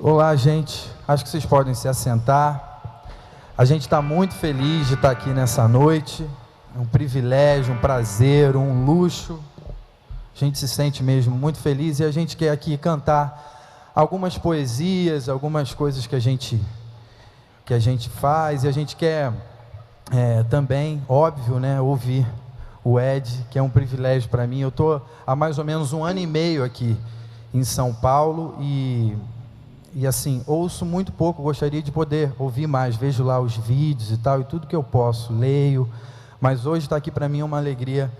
Olá, gente. Acho que vocês podem se assentar. A gente está muito feliz de estar aqui nessa noite. É um privilégio, um prazer, um luxo. A gente se sente mesmo muito feliz e a gente quer aqui cantar algumas poesias, algumas coisas que a gente faz, e a gente quer também, óbvio, né, ouvir o Ed, que é um privilégio para mim. Eu estou há mais ou menos 1 ano e meio aqui em São Paulo e assim, ouço muito pouco, gostaria de poder ouvir mais, vejo lá os vídeos e tal, e tudo que eu posso, leio, mas hoje estar aqui para mim é uma alegria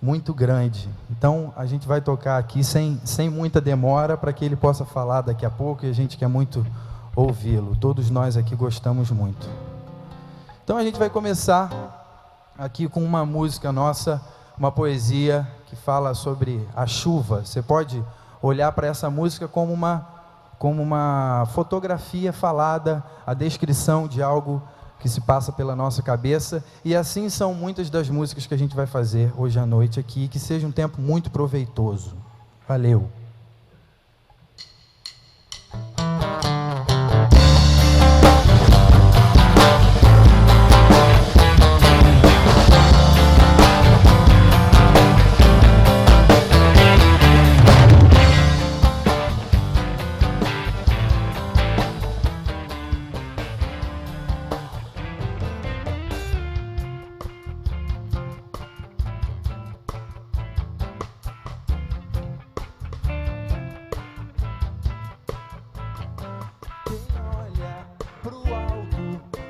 muito grande. Então a gente vai tocar aqui sem muita demora, para que ele possa falar daqui a pouco, e a gente quer muito ouvi-lo, todos nós aqui gostamos muito. Então a gente vai começar aqui com uma música nossa, uma poesia que fala sobre a chuva. Você pode olhar para essa música como uma fotografia falada, a descrição de algo que se passa pela nossa cabeça, e assim são muitas das músicas que a gente vai fazer hoje à noite aqui. Que seja um tempo muito proveitoso. Valeu!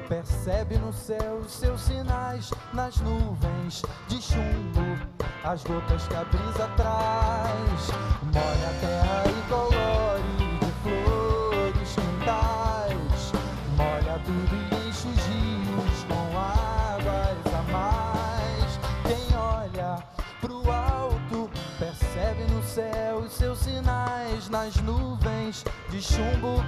Percebe no céu os seus sinais, nas nuvens de chumbo, as gotas que a brisa traz. Molha a terra e colore de flores quintais. Molha tudo e enche os rios com águas a mais. Quem olha pro alto percebe no céu os seus sinais, nas nuvens de chumbo,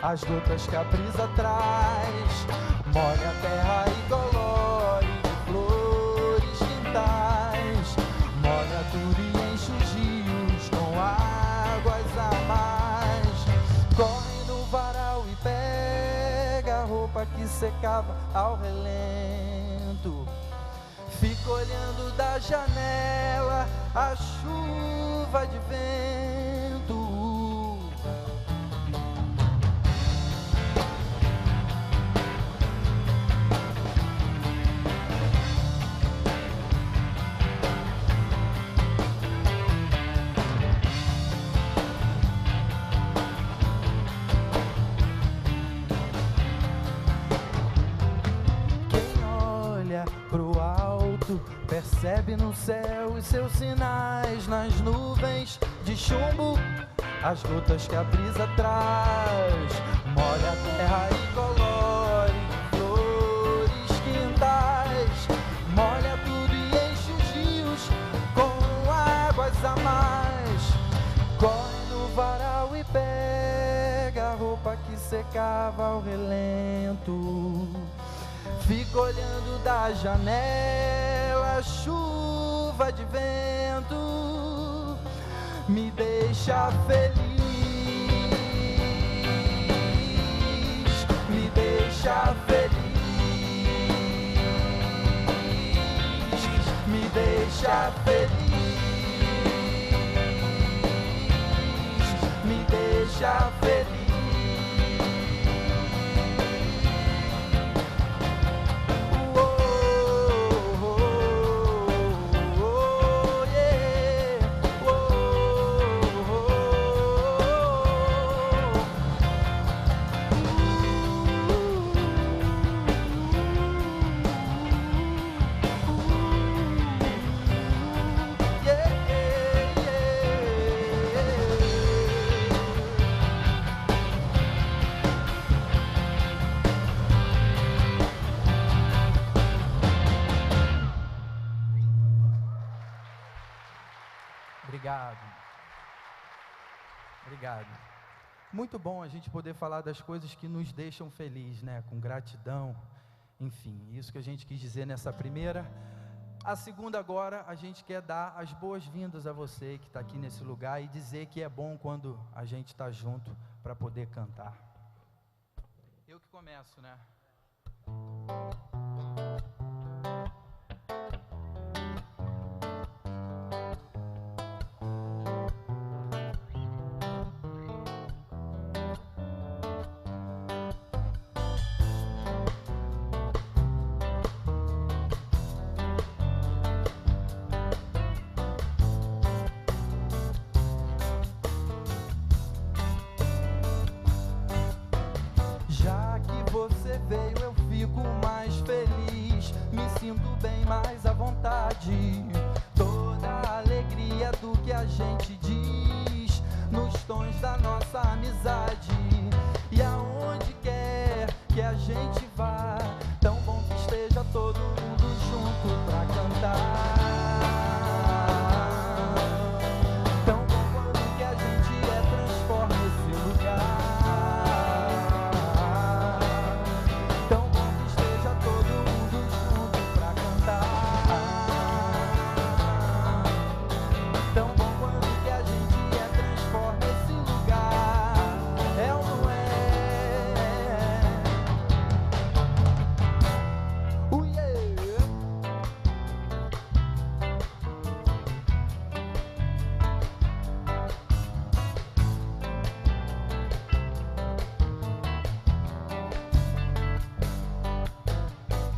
as gotas que a brisa traz. Molha a terra e colore de flores quintais. Molha tudo e enche os rios com águas a mais. Corre no varal e pega a roupa que secava ao relento. Fica olhando da janela a chuva de vento. Percebe no céu os seus sinais, nas nuvens de chumbo, as gotas que a brisa traz. Molha a terra e colore flores quintais. Molha tudo e enche os rios com águas a mais. Corre no varal e pega a roupa que secava ao relento. Fico olhando da janela, chuva de vento, me deixa feliz, me deixa feliz, me deixa feliz, me deixa feliz. Obrigado. Muito bom a gente poder falar das coisas que nos deixam felizes, né? Com gratidão, enfim, isso que a gente quis dizer nessa primeira A segunda agora, a gente quer dar as boas-vindas a você que está aqui nesse lugar e dizer que é bom quando a gente está junto para poder cantar. Eu que começo, né? Você veio, eu fico mais feliz, me sinto bem mais à vontade. Toda a alegria do que a gente diz, nos tons da nossa amizade. E aonde quer que a gente vá, tão bom que esteja todo mundo junto pra cantar. Tão bom quando que a gente transforma esse lugar.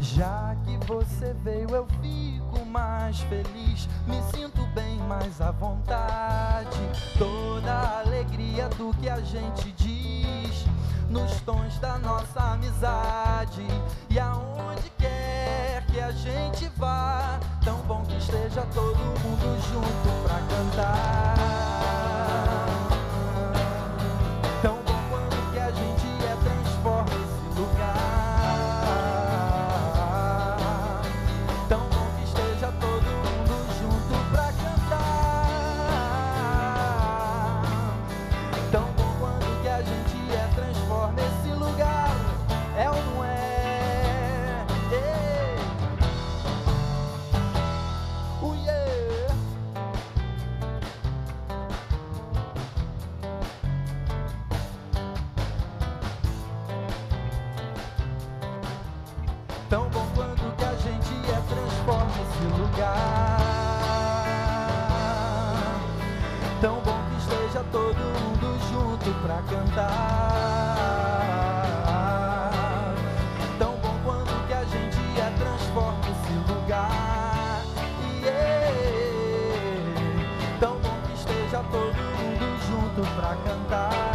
Já que você veio, eu fico mais feliz, me sinto bem mais à vontade. Toda a alegria do que a gente diz, nos tons da nossa amizade. E aonde quer que a gente vá, tão bom que esteja todo mundo junto pra cantar. Tão bom quando que a gente transforma esse lugar. Tão bom quando que a gente transforma esse lugar. Tão bom que esteja todo mundo junto pra cantar. Tão bom quando que a gente transforma esse lugar. Tão bom que esteja todo mundo junto pra cantar.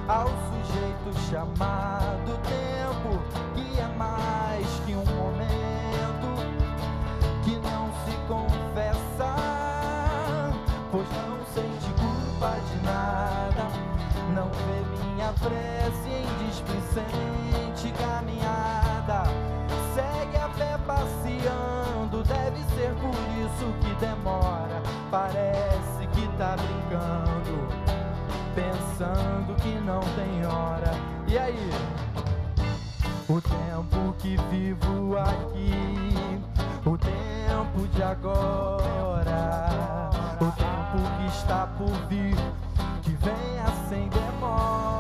Ao sujeito chamado tempo, que é mais que um momento, que não se confessa, pois não sente culpa de nada, não vê minha prece em displicente caminhada, segue a fé passeando, deve ser por isso que demora, parece que tá brincando, pensando que não tem hora. E aí? O tempo que vivo aqui, o tempo de agora, o tempo que está por vir, que venha sem demora.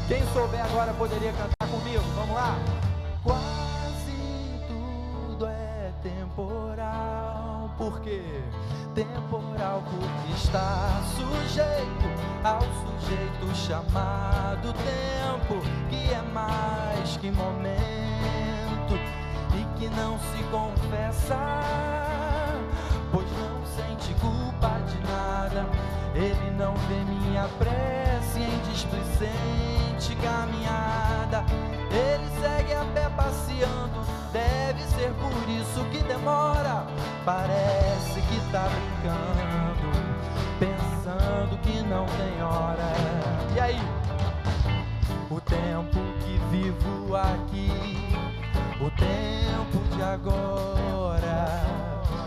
Quem souber agora poderia cantar comigo, vamos lá? Quase tudo por quê? Temporal porque está sujeito ao sujeito chamado tempo, que é mais que momento e que não se confessa, pois não sente culpa de nada. Ele não vê minha prece em displicente caminhada. Ele segue a pé passeando, deve ser por isso que demora. Parece que tá brincando, pensando que não tem hora. E aí? O tempo que vivo aqui, o tempo de agora,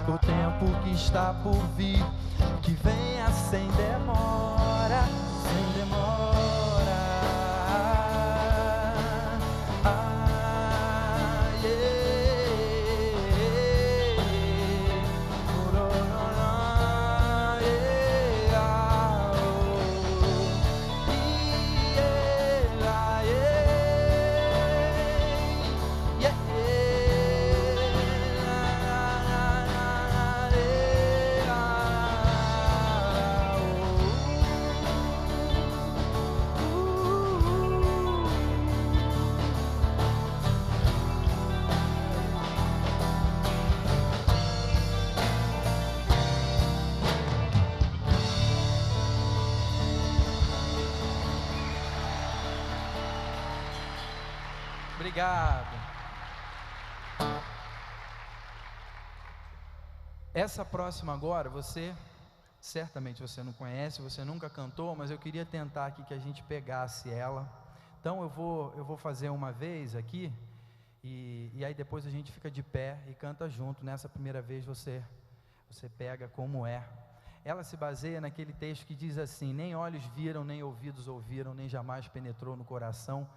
o tempo que está por vir, que venha sem demora, sem demora. Obrigado. Essa próxima agora, certamente você não conhece, você nunca cantou, mas eu queria tentar aqui que a gente pegasse ela. Então eu vou fazer uma vez aqui, e aí depois a gente fica de pé e canta junto. Nessa primeira vez você pega como é. Ela se baseia naquele texto que diz assim: nem olhos viram, nem ouvidos ouviram, nem jamais penetrou no coração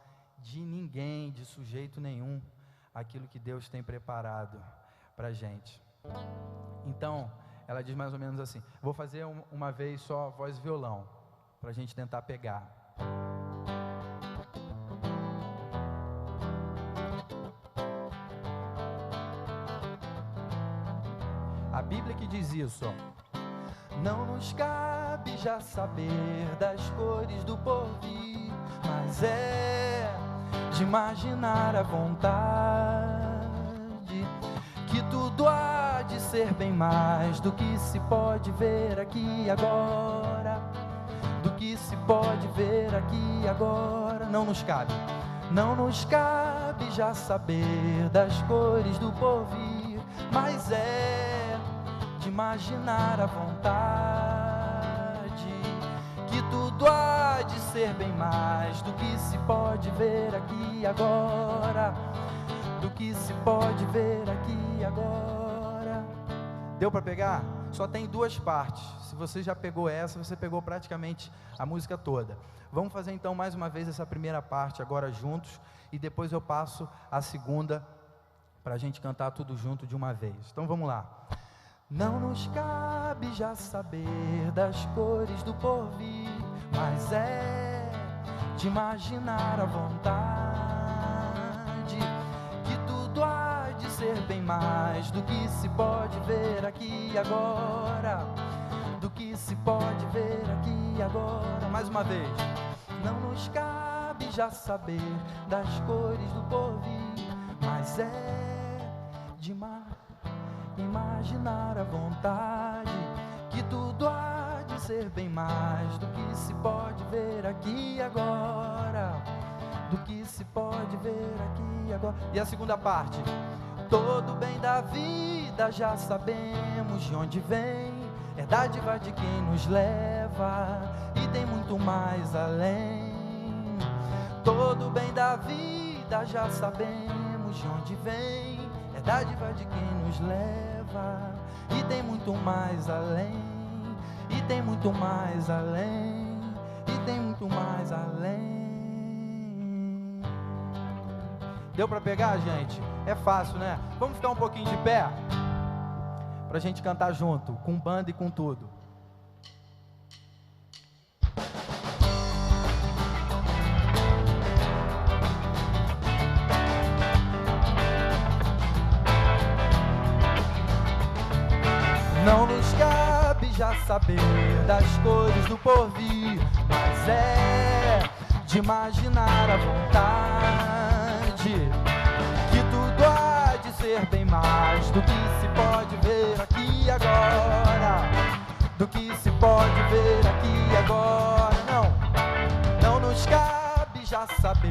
de ninguém, de sujeito nenhum, aquilo que Deus tem preparado para a gente. Então, ela diz mais ou menos assim. Vou fazer uma vez só voz e violão, para a gente tentar pegar. A Bíblia que diz isso, ó. Não nos cabe já saber das cores do porvir, mas é de imaginar à vontade que tudo há de ser bem mais do que se pode ver aqui e agora, do que se pode ver aqui e agora. Não nos cabe já saber das cores do porvir, mas é de imaginar à vontade que tudo há de ser bem mais do que se pode ver aqui e agora, do que se pode ver aqui e agora. Deu para pegar? Só tem duas partes. Se você já pegou essa, você pegou praticamente a música toda. Vamos fazer então mais uma vez essa primeira parte agora juntos, e depois eu passo a segunda para a gente cantar tudo junto de uma vez. Então vamos lá. Não nos cabe já saber das cores do porvir, mas é de imaginar à vontade que tudo há de ser bem mais do que se pode ver aqui e agora, do que se pode ver aqui e agora. Mais uma vez. Não nos cabe já saber das cores do porvir, mas é de imaginar à vontade que tudo há de ser bem mais do que se pode ver aqui e agora, do que se pode ver aqui e agora. E a segunda parte. Todo bem da vida já sabemos de onde vem, é dádiva de quem nos leva e tem muito mais além. Todo bem da vida já sabemos de onde vem, é dádiva de quem nos leva e tem muito mais além, e tem muito mais além, e tem muito mais além. Deu para pegar, gente? É fácil, né? Vamos ficar um pouquinho de pé pra gente cantar junto, com banda e com tudo. saber das cores do porvir, mas é de imaginar à vontade que tudo há de ser bem mais do que se pode ver aqui e agora, do que se pode ver aqui e agora. Não nos cabe já saber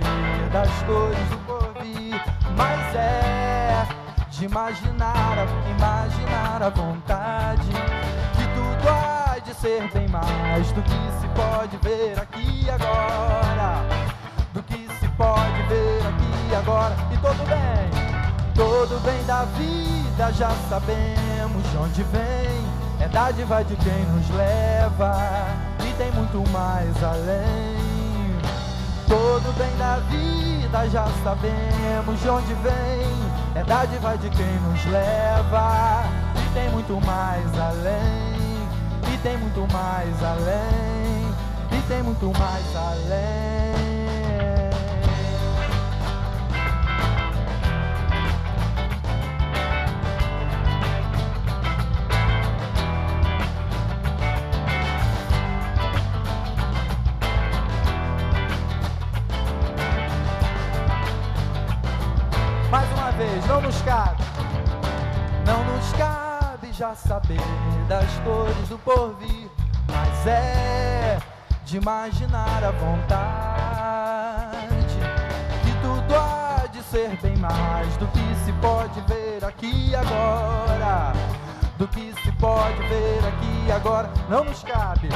das cores do porvir, mas é de imaginar à vontade que tudo há de ser bem mais do que se pode ver aqui e agora, do que se pode ver aqui e agora. E todo bem da vida já sabemos de onde vem, é dádiva de quem nos leva e tem muito mais além. Todo bem da vida já sabemos de onde vem, é dádiva de quem nos leva e tem muito mais além, e tem muito mais além, e tem muito mais além. Mais uma vez, não nos cabe já saber das cores do porvir, mas é de imaginar à vontade que tudo há de ser bem mais do que se pode ver aqui e agora, do que se pode ver aqui e agora. Não nos cabe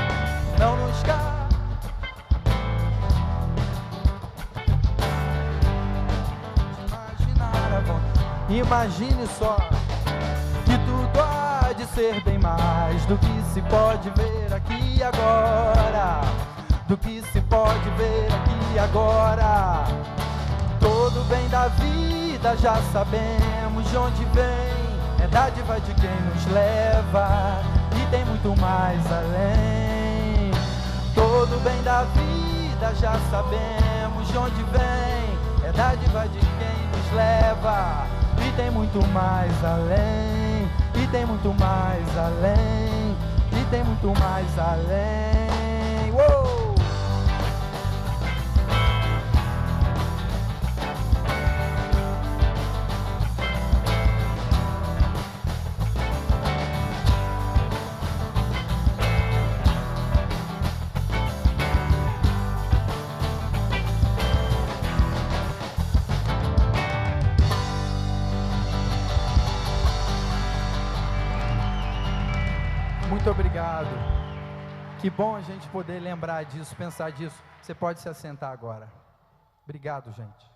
imagine só que tudo há de ser bem mais do que se pode ver aqui e agora, do que se pode ver aqui e agora. Todo bem da vida já sabemos de onde vem, é dádiva de quem nos leva e tem muito mais além. Todo bem da vida já sabemos de onde vem, é dádiva de quem nos leva e tem muito mais além, e tem muito mais além, e tem muito mais além. Uou! Muito obrigado. Que bom a gente poder lembrar disso, pensar disso. Você pode se assentar agora. Obrigado, gente.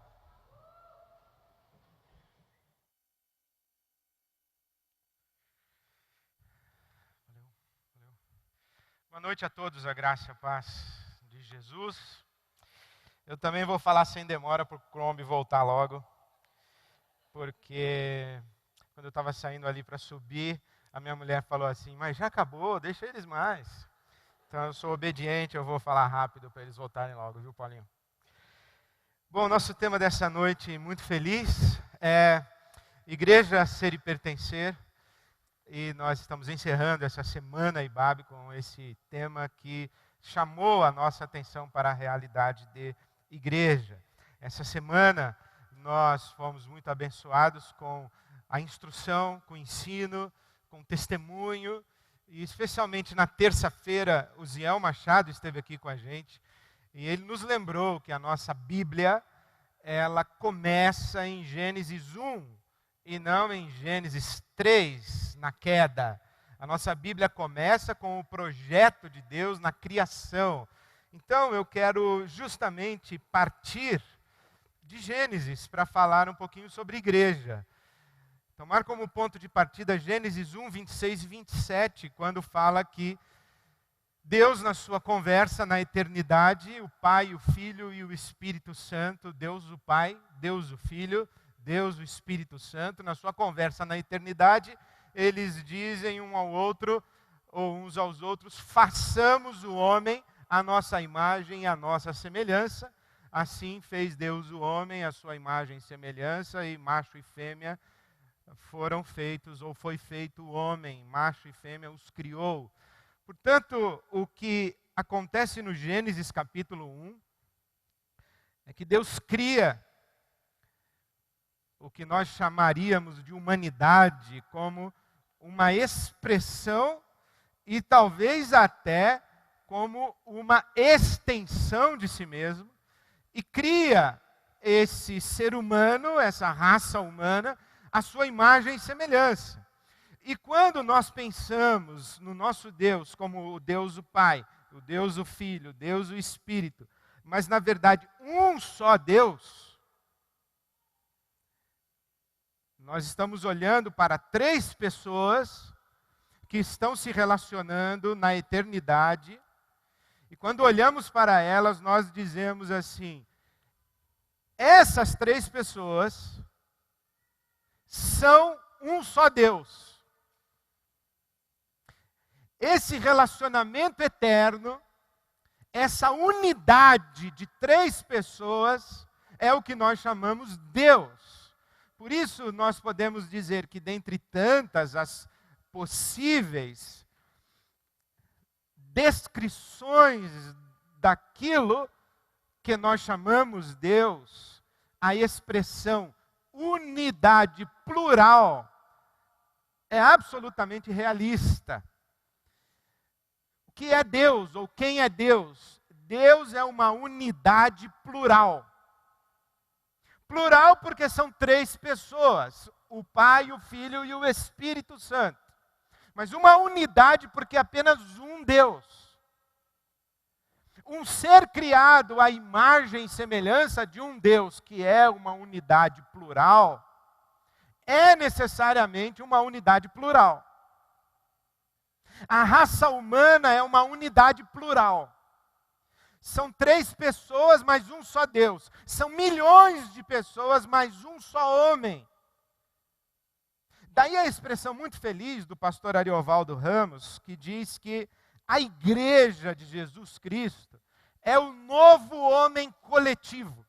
Boa noite a todos, a graça e a paz de Jesus. Eu também vou falar sem demora para o Chrome voltar logo, porque quando eu estava saindo ali para subir, a minha mulher falou assim, mas já acabou, deixa eles mais. Então eu sou obediente, eu vou falar rápido para eles voltarem logo, viu, Paulinho? Bom, nosso tema dessa noite, muito feliz, é Igreja, Ser e Pertencer. E nós estamos encerrando essa semana IBAB com esse tema que chamou a nossa atenção para a realidade de igreja. Essa semana nós fomos muito abençoados com a instrução, com o ensino, com o testemunho, e especialmente na terça-feira o Ziel Machado esteve aqui com a gente, e ele nos lembrou que a nossa Bíblia, ela começa em Gênesis 1, e não em Gênesis 3, na queda. A nossa Bíblia começa com o projeto de Deus na criação. Então eu quero justamente partir de Gênesis para falar um pouquinho sobre igreja. Tomar como ponto de partida Gênesis 1, 26 e 27, quando fala que Deus, na sua conversa na eternidade, o Pai, o Filho e o Espírito Santo, Deus o Pai, Deus o Filho, Deus o Espírito Santo, na sua conversa na eternidade, eles dizem um ao outro, ou uns aos outros, façamos o homem à nossa imagem e à nossa semelhança. Assim fez Deus o homem, à sua imagem e semelhança, e macho e fêmea foram feitos, ou foi feito o homem, macho e fêmea os criou. Portanto, o que acontece no Gênesis capítulo 1 é que Deus cria o que nós chamaríamos de humanidade como uma expressão e talvez até como uma extensão de si mesmo, e cria esse ser humano, essa raça humana, a sua imagem e semelhança. E quando nós pensamos no nosso Deus como o Deus o Pai, o Deus o Filho, o Deus o Espírito, mas na verdade um só Deus, nós estamos olhando para três pessoas que estão se relacionando na eternidade, e quando olhamos para elas, nós dizemos assim: essas três pessoas são um só Deus. Esse relacionamento eterno, essa unidade de três pessoas, é o que nós chamamos Deus. Por isso, nós podemos dizer que, dentre tantas as possíveis descrições daquilo que nós chamamos Deus, a expressão unidade plural é absolutamente realista. O que é Deus ou quem é Deus? Deus é uma unidade plural. Plural porque são três pessoas, o Pai, o Filho e o Espírito Santo. Mas uma unidade porque é apenas um Deus. Um ser criado à imagem e semelhança de um Deus, que é uma unidade plural, é necessariamente uma unidade plural. A raça humana é uma unidade plural. São três pessoas, mas um só Deus. São milhões de pessoas, mas um só homem. Daí a expressão muito feliz do pastor Ariovaldo Ramos, que diz que a igreja de Jesus Cristo é o novo homem coletivo.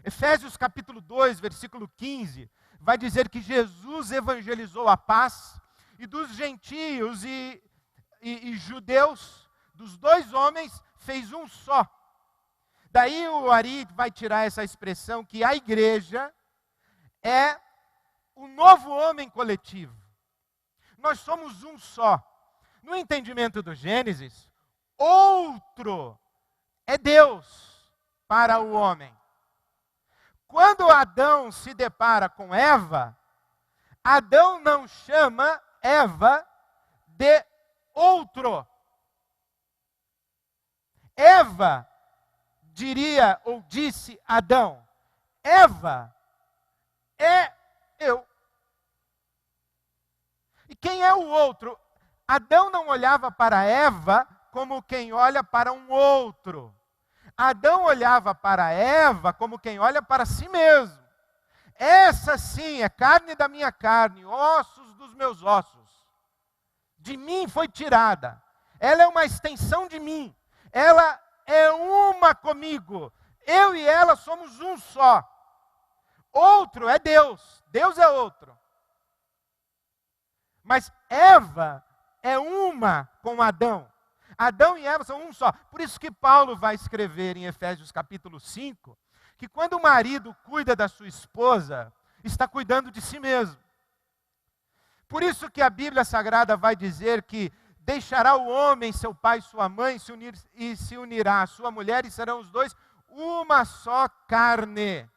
Efésios capítulo 2, versículo 15, vai dizer que Jesus evangelizou a paz, e dos gentios e judeus, dos dois homens, fez um só. Daí o Ari vai tirar essa expressão que a igreja é o novo homem coletivo. Nós somos um só. No entendimento do Gênesis, outro é Deus para o homem. Quando Adão se depara com Eva, Adão não chama Eva de outro. Eva diria ou disse Adão: Eva é eu. E quem é o outro? Adão não olhava para Eva como quem olha para um outro. Adão olhava para Eva como quem olha para si mesmo. Essa sim é carne da minha carne, ossos dos meus ossos. De mim foi tirada. Ela é uma extensão de mim. Ela é uma comigo. Eu e ela somos um só. Outro é Deus. Deus é outro. Mas Eva é uma com Adão. Adão e Eva são um só. Por isso que Paulo vai escrever em Efésios capítulo 5, que quando o marido cuida da sua esposa, está cuidando de si mesmo. Por isso que a Bíblia Sagrada vai dizer que deixará o homem, seu pai e sua mãe, se unirá à sua mulher, e serão os dois uma só carne.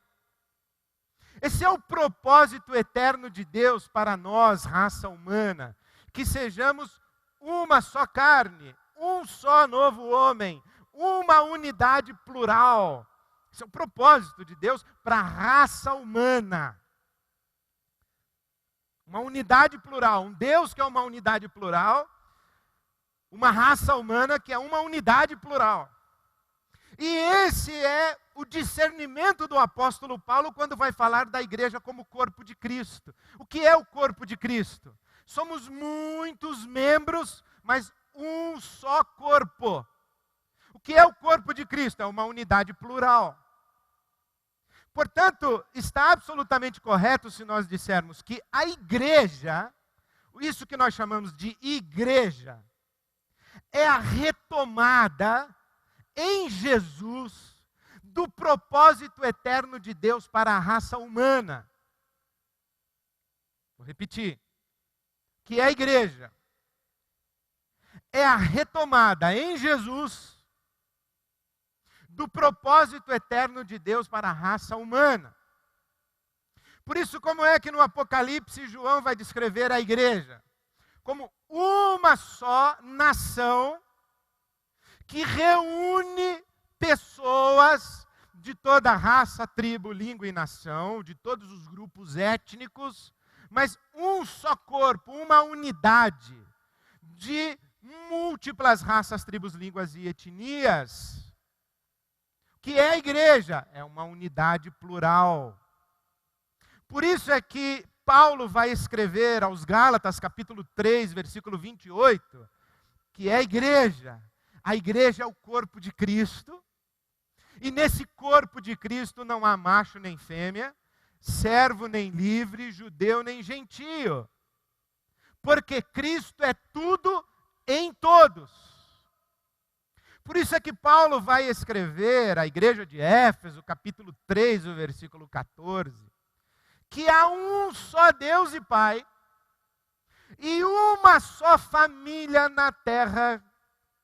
Esse é o propósito eterno de Deus para nós, raça humana, que sejamos uma só carne, um só novo homem, uma unidade plural. Esse é o propósito de Deus para a raça humana. Uma unidade plural, um Deus que é uma unidade plural, uma raça humana que é uma unidade plural. E esse é o discernimento do apóstolo Paulo quando vai falar da igreja como corpo de Cristo. O que é o corpo de Cristo? Somos muitos membros, mas um só corpo. O que é o corpo de Cristo? É uma unidade plural. Portanto, está absolutamente correto se nós dissermos que a igreja, isso que nós chamamos de igreja, é a retomada em Jesus do propósito eterno de Deus para a raça humana. Vou repetir. Que é a igreja. É a retomada em Jesus do propósito eterno de Deus para a raça humana. Por isso, como é que no Apocalipse João vai descrever a igreja? Como uma só nação que reúne pessoas de toda raça, tribo, língua e nação, de todos os grupos étnicos, mas um só corpo, uma unidade de múltiplas raças, tribos, línguas e etnias. O que é a igreja? É uma unidade plural. Por isso é que Paulo vai escrever aos Gálatas, capítulo 3, versículo 28, que é a igreja. A igreja é o corpo de Cristo. E nesse corpo de Cristo não há macho nem fêmea, servo nem livre, judeu nem gentio. Porque Cristo é tudo em todos. Por isso é que Paulo vai escrever à igreja de Éfeso, capítulo 3, o versículo 14, que há um só Deus e Pai, e uma só família na terra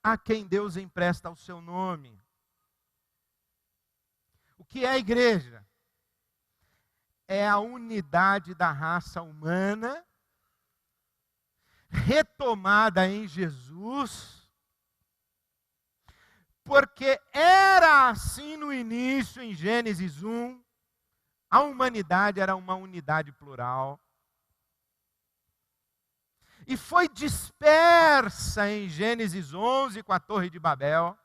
a quem Deus empresta o seu nome. O que é a igreja? É a unidade da raça humana, retomada em Jesus, porque era assim no início, em Gênesis 1, a humanidade era uma unidade plural, e foi dispersa em Gênesis 11 com a Torre de Babel.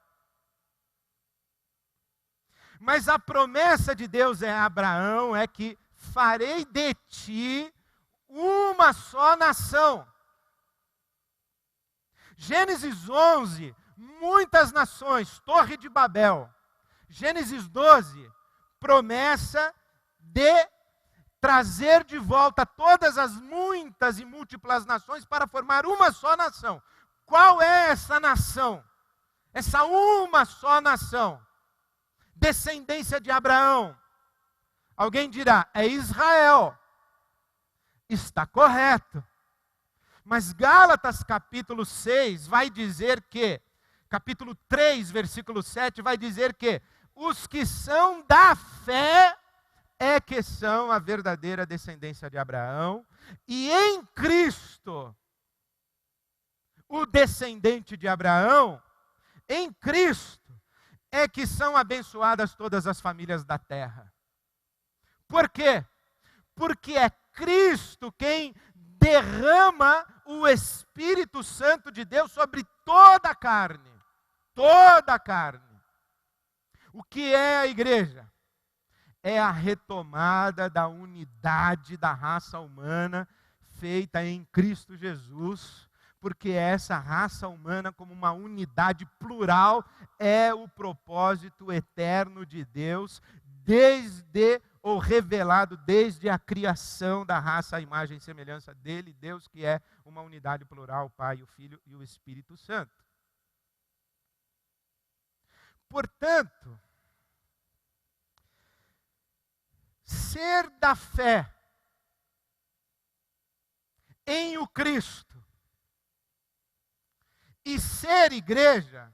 Mas a promessa de Deus a Abraão é que farei de ti uma só nação. Gênesis 11, muitas nações, Torre de Babel. Gênesis 12, promessa de trazer de volta todas as muitas e múltiplas nações para formar uma só nação. Qual é essa nação? Essa uma só nação. Descendência de Abraão. Alguém dirá, é Israel. Está correto. Mas Gálatas capítulo 6 vai dizer que, capítulo 3, versículo 7, vai dizer que os que são da fé é que são a verdadeira descendência de Abraão, e em Cristo, o descendente de Abraão, em Cristo, é que são abençoadas todas as famílias da terra. Por quê? Porque é Cristo quem derrama o Espírito Santo de Deus sobre toda a carne. Toda a carne. O que é a igreja? É a retomada da unidade da raça humana feita em Cristo Jesus, porque essa raça humana, como uma unidade plural, é o propósito eterno de Deus, ou revelado desde a criação da raça, à imagem e semelhança dele, Deus que é uma unidade plural, o Pai, o Filho e o Espírito Santo. Portanto, ser da fé em o Cristo e ser igreja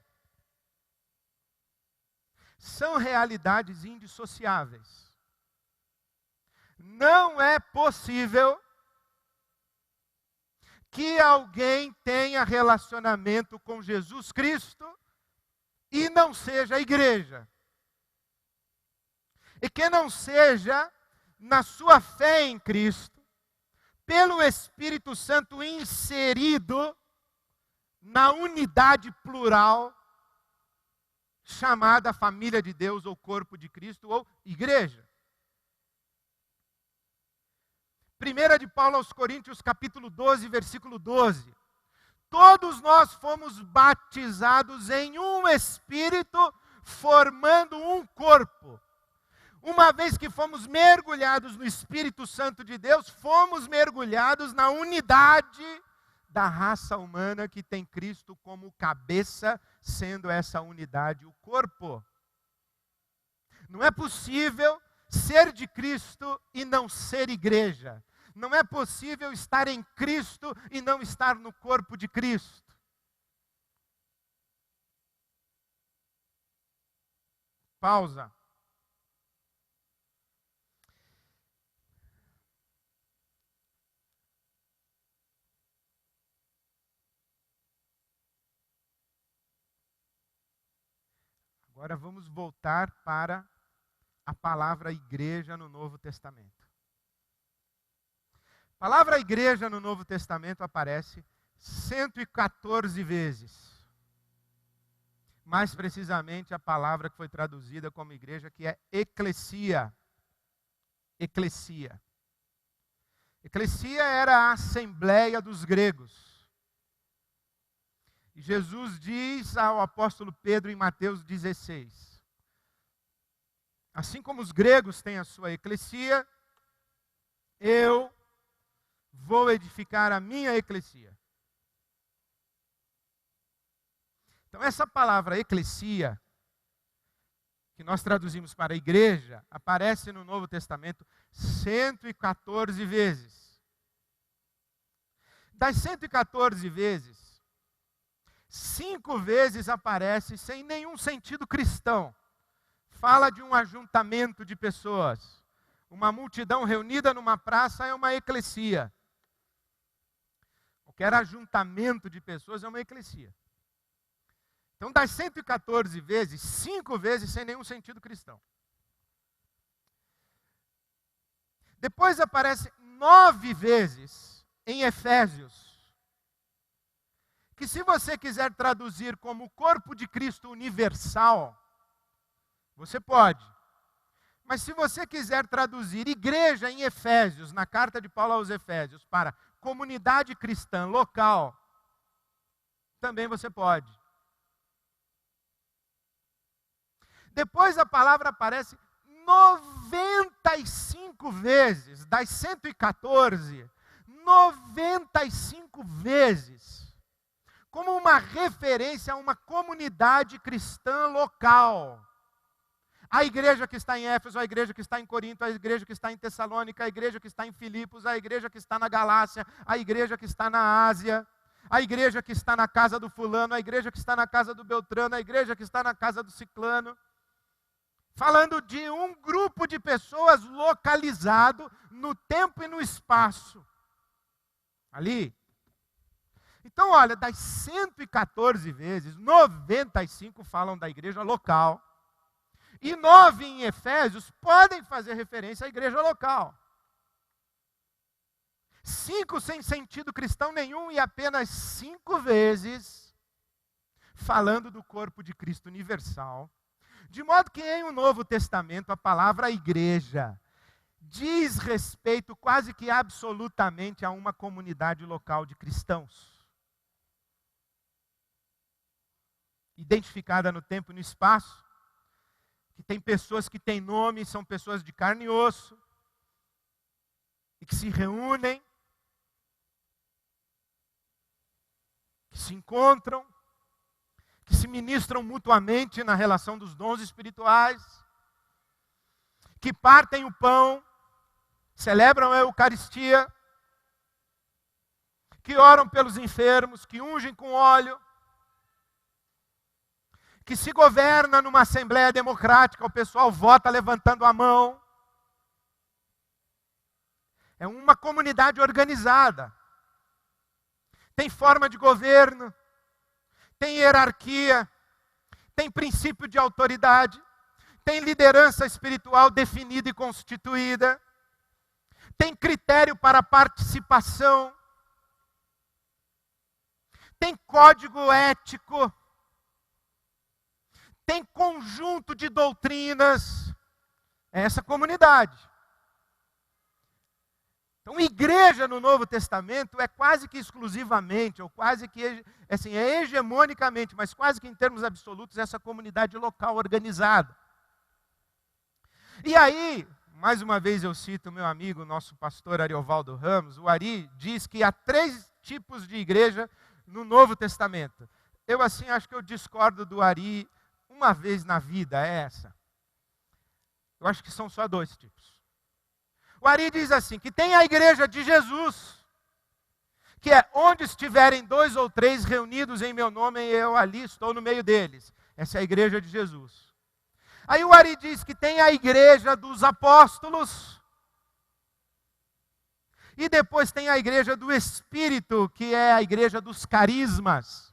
são realidades indissociáveis. Não é possível que alguém tenha relacionamento com Jesus Cristo e não seja igreja. E que não seja, na sua fé em Cristo, pelo Espírito Santo inserido na unidade plural chamada família de Deus, ou corpo de Cristo, ou igreja. 1 de Paulo aos Coríntios, capítulo 12, versículo 12. Todos nós fomos batizados em um Espírito, formando um corpo. Uma vez que fomos mergulhados no Espírito Santo de Deus, fomos mergulhados na unidade da raça humana que tem Cristo como cabeça, sendo essa unidade o corpo. Não é possível ser de Cristo e não ser igreja. Não é possível estar em Cristo e não estar no corpo de Cristo. Pausa. Agora vamos voltar para a palavra igreja no Novo Testamento. A palavra igreja no Novo Testamento aparece 114 vezes. Mais precisamente a palavra que foi traduzida como igreja, que é eclesia. Eclesia. Eclesia era a assembleia dos gregos. E Jesus diz ao apóstolo Pedro em Mateus 16, assim como os gregos têm a sua eclesia, eu vou edificar a minha eclesia. Então essa palavra eclesia, que nós traduzimos para igreja, aparece no Novo Testamento 114 vezes. Das 114 vezes, 5 vezes aparece sem nenhum sentido cristão. Fala de um ajuntamento de pessoas. Uma multidão reunida numa praça é uma eclesia. Qualquer ajuntamento de pessoas é uma eclesia. Então, das 114 vezes, 5 vezes sem nenhum sentido cristão. Depois aparece 9 vezes em Efésios, que se você quiser traduzir como corpo de Cristo universal, você pode. Mas se você quiser traduzir igreja em Efésios, na carta de Paulo aos Efésios, para comunidade cristã local, também você pode. Depois a palavra aparece 95 vezes, das 114, 95 vezes, como uma referência a uma comunidade cristã local. A igreja que está em Éfeso, a igreja que está em Corinto, a igreja que está em Tessalônica, a igreja que está em Filipos, a igreja que está na Galácia, a igreja que está na Ásia, a igreja que está na casa do fulano, a igreja que está na casa do Beltrano, a igreja que está na casa do ciclano. Falando de um grupo de pessoas localizado no tempo e no espaço. Ali. Então, olha, das 114 vezes, 95 falam da igreja local. E 9 em Efésios podem fazer referência à igreja local. 5 sem sentido cristão nenhum e apenas 5 vezes falando do corpo de Cristo universal. De modo que em o Novo Testamento a palavra igreja diz respeito quase que absolutamente a uma comunidade local de cristãos. Identificada no tempo e no espaço, que tem pessoas que têm nome, são pessoas de carne e osso, e que se reúnem, que se encontram, que se ministram mutuamente na relação dos dons espirituais, que partem o pão, celebram a Eucaristia, que oram pelos enfermos, que ungem com óleo, que se governa numa assembleia democrática, o pessoal vota levantando a mão. É uma comunidade organizada. Tem forma de governo, tem hierarquia, tem princípio de autoridade, tem liderança espiritual definida e constituída, tem critério para participação, tem código ético, tem conjunto de doutrinas. É essa comunidade. Então, igreja no Novo Testamento é quase que exclusivamente, ou quase que, assim, é hegemonicamente, mas quase que em termos absolutos, essa comunidade local organizada. E aí, mais uma vez eu cito o meu amigo, nosso pastor Ariovaldo Ramos. O Ari diz que há 3 tipos de igreja no Novo Testamento. Eu, assim, acho que eu discordo do Ari uma vez na vida, é essa. Eu acho que são só 2 tipos. O Ari diz assim, que tem a igreja de Jesus, que é onde estiverem 2 ou 3 reunidos em meu nome, eu ali estou no meio deles. Essa é a igreja de Jesus. Aí o Ari diz que tem a igreja dos apóstolos, e depois tem a igreja do Espírito, que é a igreja dos carismas.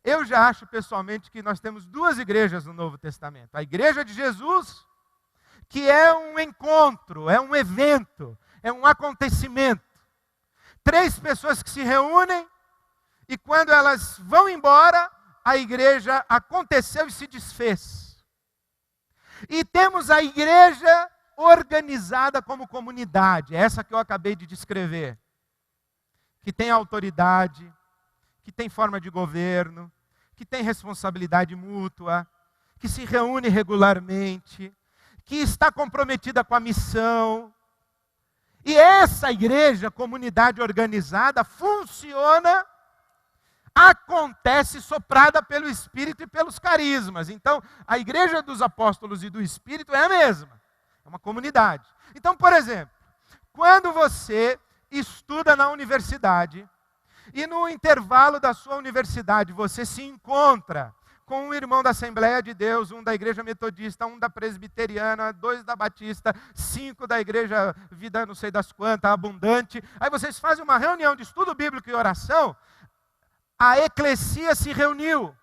Eu já acho pessoalmente que nós temos 2 igrejas no Novo Testamento. A igreja de Jesus, que é um encontro, é um evento, é um acontecimento. 3 pessoas que se reúnem e quando elas vão embora, a igreja aconteceu e se desfez. E temos a igreja organizada como comunidade, essa que eu acabei de descrever, que tem autoridade, que tem forma de governo, que tem responsabilidade mútua, que se reúne regularmente, que está comprometida com a missão. E essa igreja, comunidade organizada, funciona, acontece soprada pelo Espírito e pelos carismas. Então, a igreja dos apóstolos e do Espírito é a mesma. É uma comunidade. Então, por exemplo, quando você estuda na universidade, e no intervalo da sua universidade você se encontra com um irmão da Assembleia de Deus, um da Igreja Metodista, um da Presbiteriana, 2 da Batista, 5 da Igreja Vida não sei das quantas, Abundante. Aí vocês fazem uma reunião de estudo bíblico e oração, a eclesia se reuniu.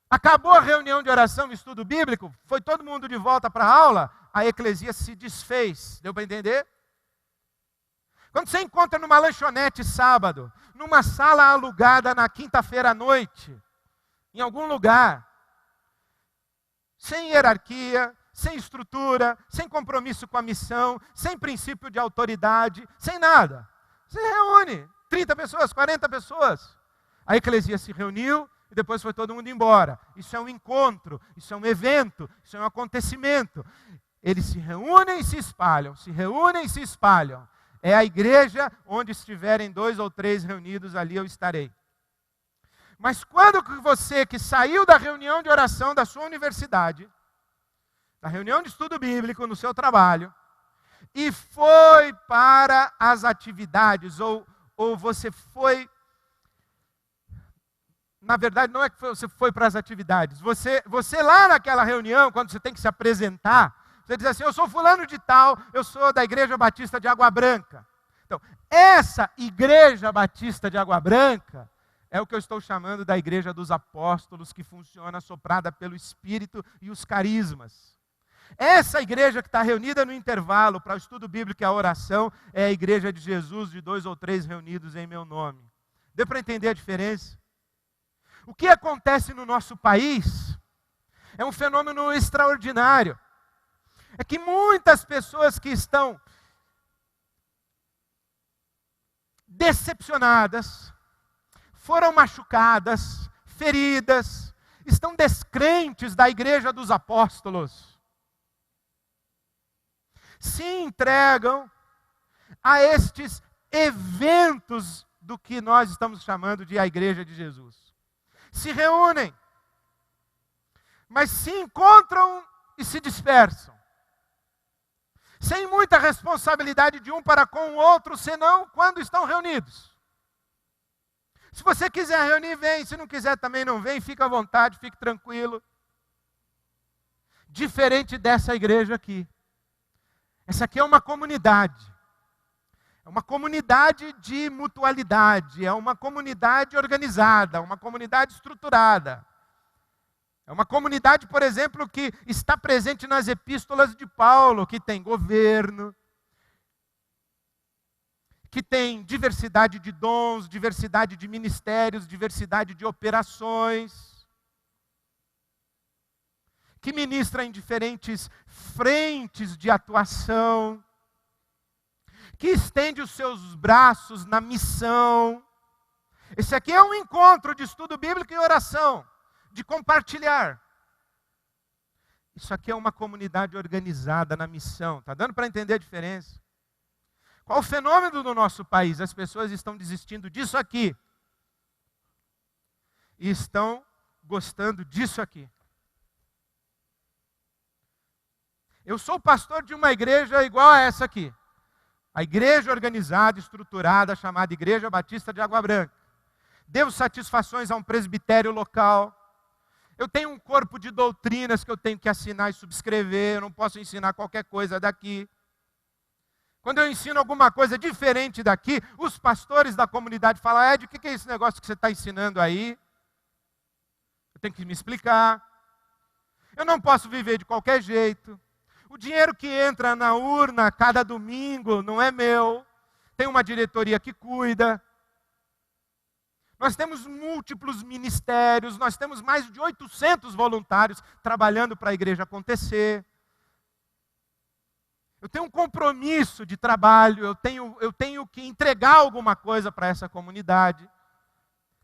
Acabou a reunião de oração e estudo bíblico, foi todo mundo de volta para a aula, a eclesia se desfez. Deu para entender? Quando você encontra numa lanchonete sábado, numa sala alugada na quinta-feira à noite, em algum lugar, sem hierarquia, sem estrutura, sem compromisso com a missão, sem princípio de autoridade, sem nada. Você reúne 30 pessoas, 40 pessoas. A eclesia se reuniu e depois foi todo mundo embora. Isso é um encontro, isso é um evento, isso é um acontecimento. Eles se reúnem e se espalham, se reúnem e se espalham. É a igreja onde estiverem 2 ou 3 reunidos, ali eu estarei. Mas quando você que saiu da reunião de oração da sua universidade, da reunião de estudo bíblico no seu trabalho, e foi para as atividades, ou você foi, na verdade não é que você foi para as atividades, você lá naquela reunião, quando você tem que se apresentar, você diz assim, eu sou fulano de tal, eu sou da Igreja Batista de Água Branca. Então, essa Igreja Batista de Água Branca é o que eu estou chamando da Igreja dos Apóstolos, que funciona soprada pelo Espírito e os carismas. Essa igreja que está reunida no intervalo para o estudo bíblico e a oração é a Igreja de Jesus, de 2 ou 3 reunidos em meu nome. Deu para entender a diferença? O que acontece no nosso país é um fenômeno extraordinário. É que muitas pessoas que estão decepcionadas, foram machucadas, feridas, estão descrentes da Igreja dos Apóstolos, se entregam a estes eventos do que nós estamos chamando de a Igreja de Jesus. Se reúnem, mas se encontram e se dispersam. Sem muita responsabilidade de um para com o outro, senão quando estão reunidos. Se você quiser reunir, vem. Se não quiser, também não vem. Fica à vontade, fique tranquilo. Diferente dessa igreja aqui. Essa aqui é uma comunidade. É uma comunidade de mutualidade. É uma comunidade organizada. Uma comunidade estruturada. É uma comunidade, por exemplo, que está presente nas epístolas de Paulo, que tem governo, que tem diversidade de dons, diversidade de ministérios, diversidade de operações, que ministra em diferentes frentes de atuação, que estende os seus braços na missão. Esse aqui é um encontro de estudo bíblico e oração, de compartilhar. Isso aqui é uma comunidade organizada na missão. Está dando para entender a diferença? Qual o fenômeno do nosso país? As pessoas estão desistindo disso aqui. E estão gostando disso aqui. Eu sou pastor de uma igreja igual a essa aqui. A igreja organizada, estruturada, chamada Igreja Batista de Água Branca. Devo satisfações a um presbitério local. Eu tenho um corpo de doutrinas que eu tenho que assinar e subscrever. Eu não posso ensinar qualquer coisa daqui. Quando eu ensino alguma coisa diferente daqui, os pastores da comunidade falam: Ed, o que é esse negócio que você está ensinando aí? Eu tenho que me explicar. Eu não posso viver de qualquer jeito. O dinheiro que entra na urna cada domingo não é meu. Tem uma diretoria que cuida. Nós temos múltiplos ministérios, nós temos mais de 800 voluntários trabalhando para a igreja acontecer. Eu tenho um compromisso de trabalho, eu tenho que entregar alguma coisa para essa comunidade.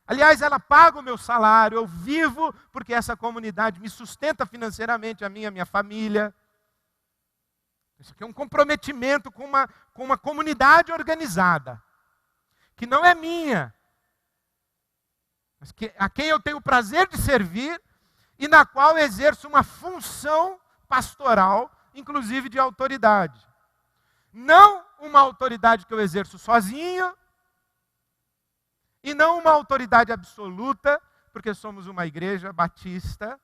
Aliás, ela paga o meu salário, eu vivo porque essa comunidade me sustenta financeiramente, a minha família. Isso aqui é um comprometimento com uma comunidade organizada, que não é minha, mas a quem eu tenho o prazer de servir e na qual eu exerço uma função pastoral, inclusive de autoridade. Não uma autoridade que eu exerço sozinho, e não uma autoridade absoluta, porque somos uma igreja batista,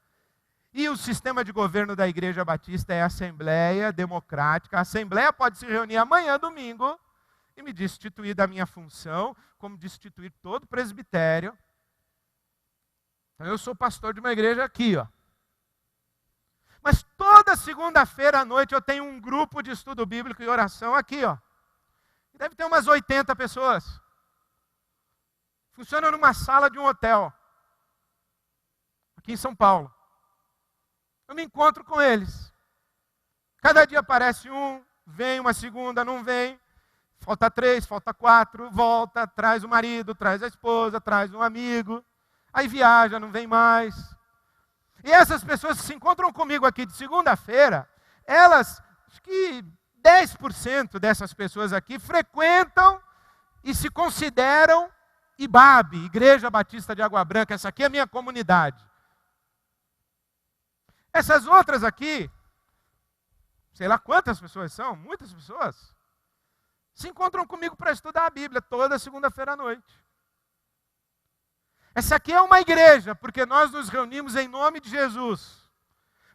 e o sistema de governo da Igreja Batista é a Assembleia Democrática. A Assembleia pode se reunir amanhã, domingo, e me destituir da minha função, como destituir todo o presbitério. Então, eu sou pastor de uma igreja aqui, ó. Mas toda segunda-feira à noite eu tenho um grupo de estudo bíblico e oração aqui, ó. E deve ter umas 80 pessoas. Funciona numa sala de um hotel, aqui em São Paulo. Eu me encontro com eles. Cada dia aparece um, vem uma segunda, não vem. Falta 3, falta 4, volta, traz o marido, traz a esposa, traz um amigo. Aí viaja, não vem mais. E essas pessoas que se encontram comigo aqui de segunda-feira, elas, acho que 10% dessas pessoas aqui frequentam e se consideram IBAB, Igreja Batista de Água Branca. Essa aqui é a minha comunidade. Essas outras aqui, sei lá quantas pessoas são, muitas pessoas, se encontram comigo para estudar a Bíblia toda segunda-feira à noite. Essa aqui é uma igreja, porque nós nos reunimos em nome de Jesus.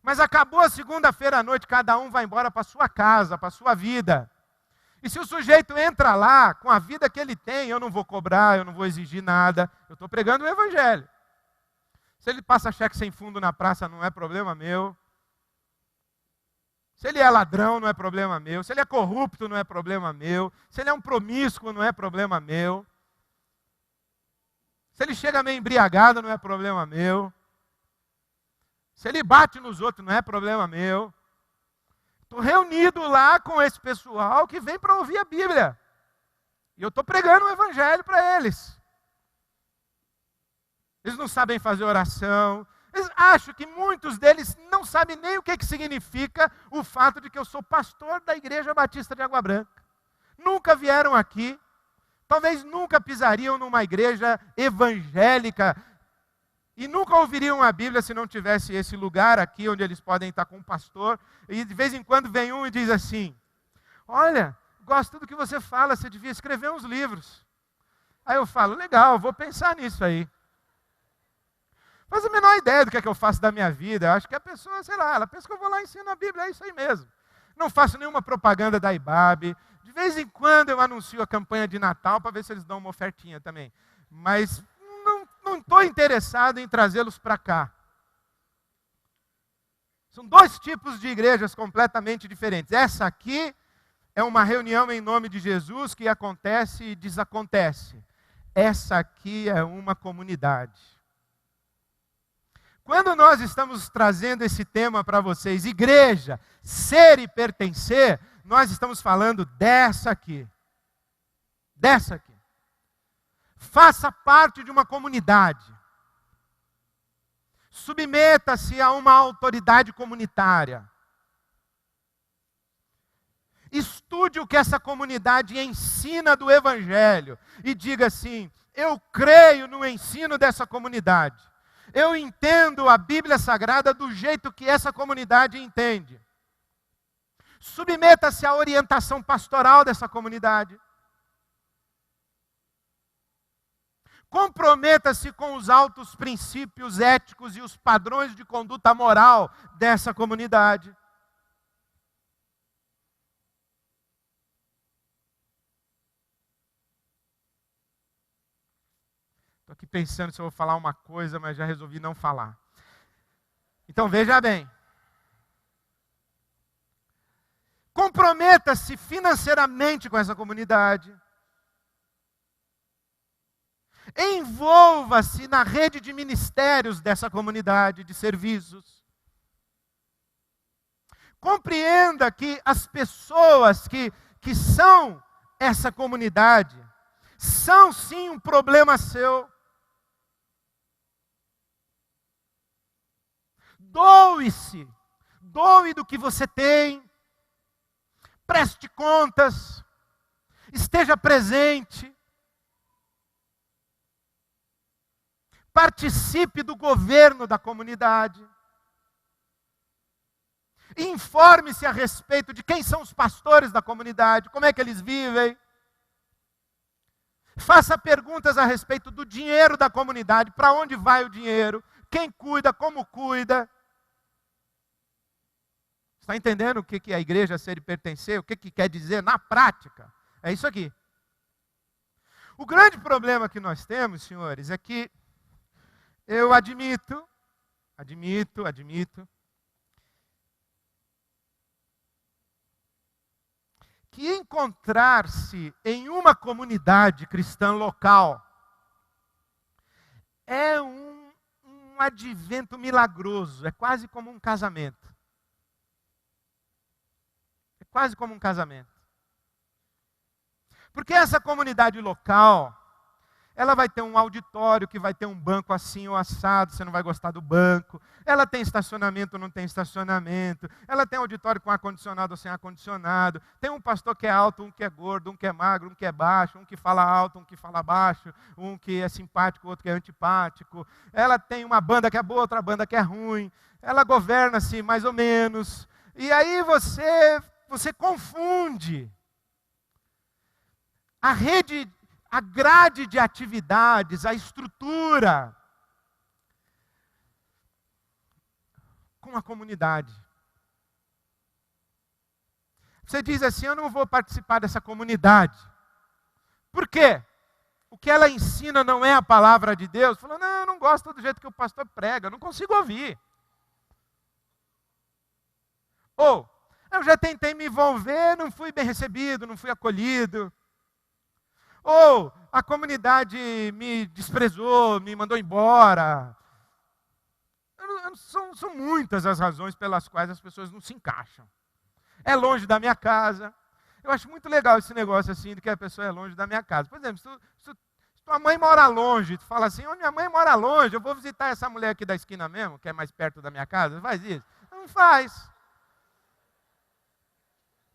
Mas acabou a segunda-feira à noite, cada um vai embora para a sua casa, para a sua vida. E se o sujeito entra lá com a vida que ele tem, eu não vou cobrar, eu não vou exigir nada, eu estou pregando o Evangelho. Se ele passa cheque sem fundo na praça, não é problema meu. Se ele é ladrão, não é problema meu. Se ele é corrupto, não é problema meu. Se ele é um promíscuo, não é problema meu. Se ele chega meio embriagado, não é problema meu. Se ele bate nos outros, não é problema meu. Estou reunido lá com esse pessoal que vem para ouvir a Bíblia. E eu estou pregando o Evangelho para eles. Eles não sabem fazer oração. Acho que muitos deles não sabem nem o que significa o fato de que eu sou pastor da Igreja Batista de Água Branca. Nunca vieram aqui. Talvez nunca pisariam numa igreja evangélica. E nunca ouviriam a Bíblia se não tivesse esse lugar aqui onde eles podem estar com um pastor. E de vez em quando vem um e diz assim: olha, gosto do que você fala, você devia escrever uns livros. Aí eu falo: legal, vou pensar nisso aí. Faz a menor ideia do que é que eu faço da minha vida. Eu acho que a pessoa, sei lá, ela pensa que eu vou lá e ensino a Bíblia, é isso aí mesmo. Não faço nenhuma propaganda da IBAB. De vez em quando eu anuncio a campanha de Natal para ver se eles dão uma ofertinha também. Mas não estou interessado em trazê-los para cá. São dois tipos de igrejas completamente diferentes. Essa aqui é uma reunião em nome de Jesus que acontece e desacontece. Essa aqui é uma comunidade. Quando nós estamos trazendo esse tema para vocês, igreja, ser e pertencer, nós estamos falando dessa aqui. Dessa aqui. Faça parte de uma comunidade. Submeta-se a uma autoridade comunitária. estude o que essa comunidade ensina do Evangelho e diga assim: eu creio no ensino dessa comunidade. Eu entendo a Bíblia Sagrada do jeito que essa comunidade entende. Submeta-se à orientação pastoral dessa comunidade. Comprometa-se com os altos princípios éticos e os padrões de conduta moral dessa comunidade. Estou aqui pensando se eu vou falar uma coisa, mas já resolvi não falar. Então veja bem. Comprometa-se financeiramente com essa comunidade. Envolva-se na rede de ministérios dessa comunidade, de serviços. Compreenda que as pessoas que são essa comunidade são sim um problema seu. Doe-se, doe do que você tem, preste contas, esteja presente, participe do governo da comunidade, informe-se a respeito de quem são os pastores da comunidade, como é que eles vivem, faça perguntas a respeito do dinheiro da comunidade, para onde vai o dinheiro, quem cuida, como cuida. Está entendendo o que é a igreja ser e pertencer? O que quer dizer na prática? É isso aqui. O grande problema que nós temos, senhores, é que eu admito, que encontrar-se em uma comunidade cristã local é um advento milagroso, é quase como um casamento. Quase como um casamento. Porque essa comunidade local, ela vai ter um auditório que vai ter um banco assim ou assado, você não vai gostar do banco. Ela tem estacionamento ou não tem estacionamento. Ela tem auditório com ar-condicionado ou sem ar-condicionado. Tem um pastor que é alto, um que é gordo, um que é magro, um que é baixo, um que fala alto, um que fala baixo, um que é simpático, outro que é antipático. Ela tem uma banda que é boa, outra banda que é ruim. Ela governa-se mais ou menos. E aí você confunde a grade de atividades, a estrutura, com a comunidade. Você diz assim: eu não vou participar dessa comunidade. Por quê? O que ela ensina não é a palavra de Deus. Falou: não, eu não gosto do jeito que o pastor prega, eu não consigo ouvir. Ou, eu já tentei me envolver, não fui bem recebido, não fui acolhido. Ou a comunidade me desprezou, me mandou embora. São muitas as razões pelas quais as pessoas não se encaixam. É longe da minha casa. Eu acho muito legal esse negócio assim, de que a pessoa é longe da minha casa. Por exemplo, se tua mãe mora longe, tu fala assim: minha mãe mora longe, eu vou visitar essa mulher aqui da esquina mesmo, que é mais perto da minha casa. Faz isso? Não faz.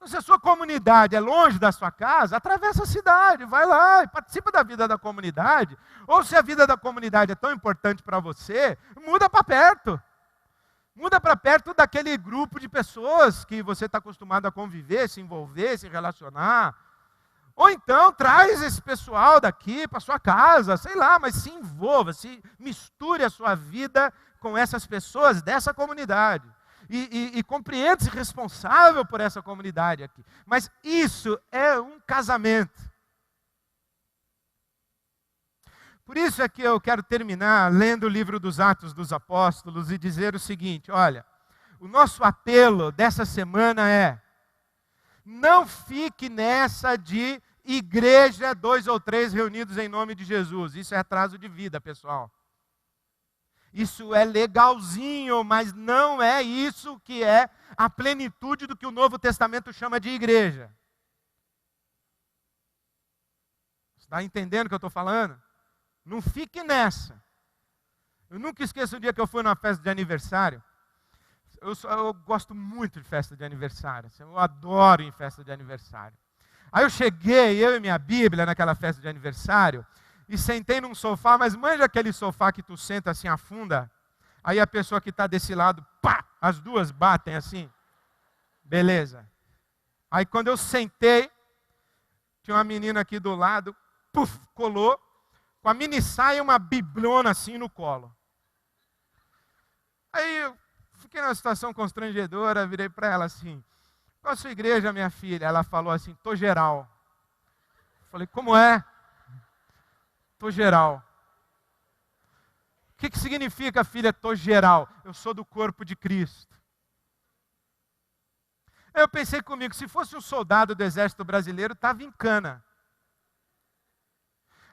Se a sua comunidade é longe da sua casa, atravessa a cidade, vai lá e participa da vida da comunidade. Ou se a vida da comunidade é tão importante para você, muda para perto. Muda para perto daquele grupo de pessoas que você está acostumado a conviver, se envolver, se relacionar. Ou então traz esse pessoal daqui para sua casa, sei lá, mas se envolva, se misture a sua vida com essas pessoas dessa comunidade. E compreende-se responsável por essa comunidade aqui. Mas isso é um casamento. Por isso é que eu quero terminar lendo o livro dos Atos dos Apóstolos e dizer o seguinte: olha, o nosso apelo dessa semana é: não fique nessa de igreja 2 ou 3 reunidos em nome de Jesus. Isso é atraso de vida, pessoal. Isso é legalzinho, mas não é isso que é a plenitude do que o Novo Testamento chama de igreja. Você está entendendo o que eu estou falando? Não fique nessa. Eu nunca esqueço o dia que eu fui numa festa de aniversário. eu gosto muito de festa de aniversário. Assim, eu adoro ir em festa de aniversário. Aí eu cheguei, eu e minha Bíblia, naquela festa de aniversário, e sentei num sofá, mas manja aquele sofá que tu senta assim, afunda, aí a pessoa que está desse lado, pá, as duas batem assim. Beleza. Aí quando eu sentei, tinha uma menina aqui do lado, puf, colou, com a mini saia e uma biblona assim no colo. Aí eu fiquei numa situação constrangedora, virei para ela assim, qual a sua igreja, minha filha? Ela falou assim, tô geral. Falei, como é? Tô geral. O que significa, filha, tô geral? Eu sou do corpo de Cristo. Aí eu pensei comigo, se fosse um soldado do exército brasileiro, estava em cana.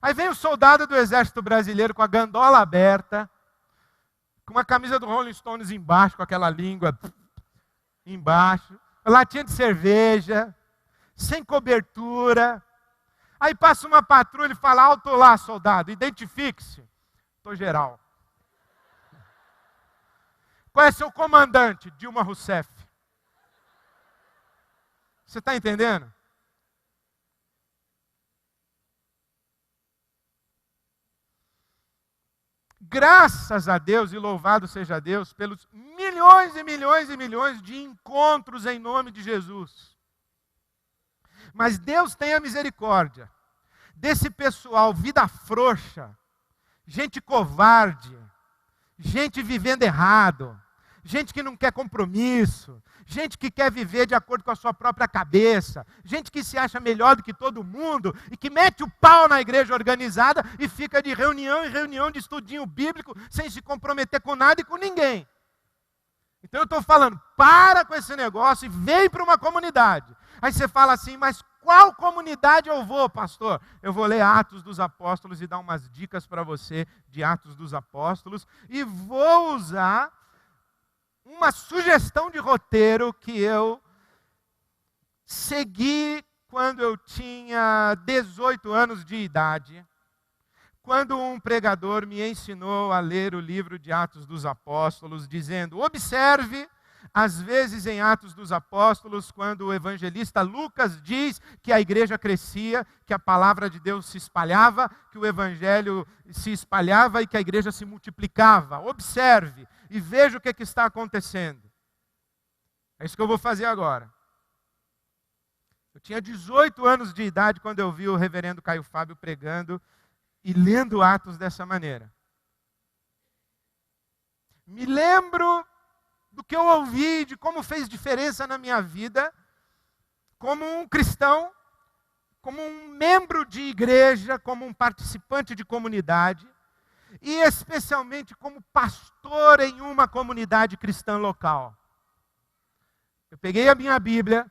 Aí vem o soldado do exército brasileiro com a gandola aberta, com uma camisa do Rolling Stones embaixo, com aquela língua embaixo, latinha de cerveja, sem cobertura. Aí passa uma patrulha e fala, alto lá, soldado, identifique-se. Tô geral. Qual é seu comandante? Dilma Rousseff. Você está entendendo? Graças a Deus e louvado seja Deus pelos milhões e milhões e milhões de encontros em nome de Jesus. Mas Deus tenha misericórdia desse pessoal, vida frouxa, gente covarde, gente vivendo errado, gente que não quer compromisso, gente que quer viver de acordo com a sua própria cabeça, gente que se acha melhor do que todo mundo e que mete o pau na igreja organizada e fica de reunião em reunião de estudinho bíblico sem se comprometer com nada e com ninguém. Então eu estou falando, para com esse negócio e vem para uma comunidade. Aí você fala assim, mas qual comunidade eu vou, pastor? Eu vou ler Atos dos Apóstolos e dar umas dicas para você de Atos dos Apóstolos e vou usar uma sugestão de roteiro que eu segui quando eu tinha 18 anos de idade, quando um pregador me ensinou a ler o livro de Atos dos Apóstolos, dizendo, observe, às vezes em Atos dos Apóstolos, quando o evangelista Lucas diz que a igreja crescia, que a palavra de Deus se espalhava, que o evangelho se espalhava e que a igreja se multiplicava. Observe e veja o que está acontecendo. É isso que eu vou fazer agora. Eu tinha 18 anos de idade quando eu vi o reverendo Caio Fábio pregando e lendo Atos dessa maneira. Me lembro do que eu ouvi, de como fez diferença na minha vida, como um cristão, como um membro de igreja, como um participante de comunidade, e especialmente como pastor em uma comunidade cristã local. Eu peguei a minha Bíblia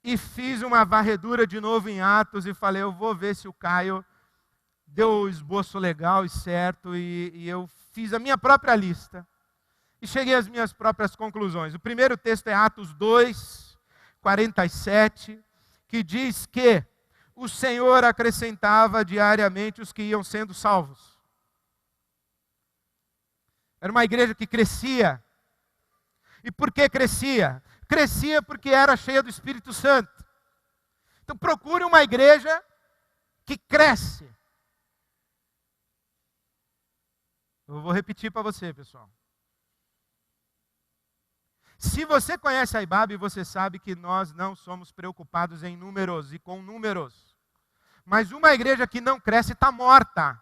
e fiz uma varredura de novo em Atos e falei, eu vou ver se o Caio deu o esboço legal e certo, e eu fiz a minha própria lista. E cheguei às minhas próprias conclusões. O primeiro texto é Atos 2, 47, que diz que o Senhor acrescentava diariamente os que iam sendo salvos. Era uma igreja que crescia. E por que crescia? Crescia porque era cheia do Espírito Santo. Então procure uma igreja que cresce. Eu vou repetir para você, pessoal. Se você conhece a IBAB, você sabe que nós não somos preocupados em números e com números. Mas uma igreja que não cresce está morta.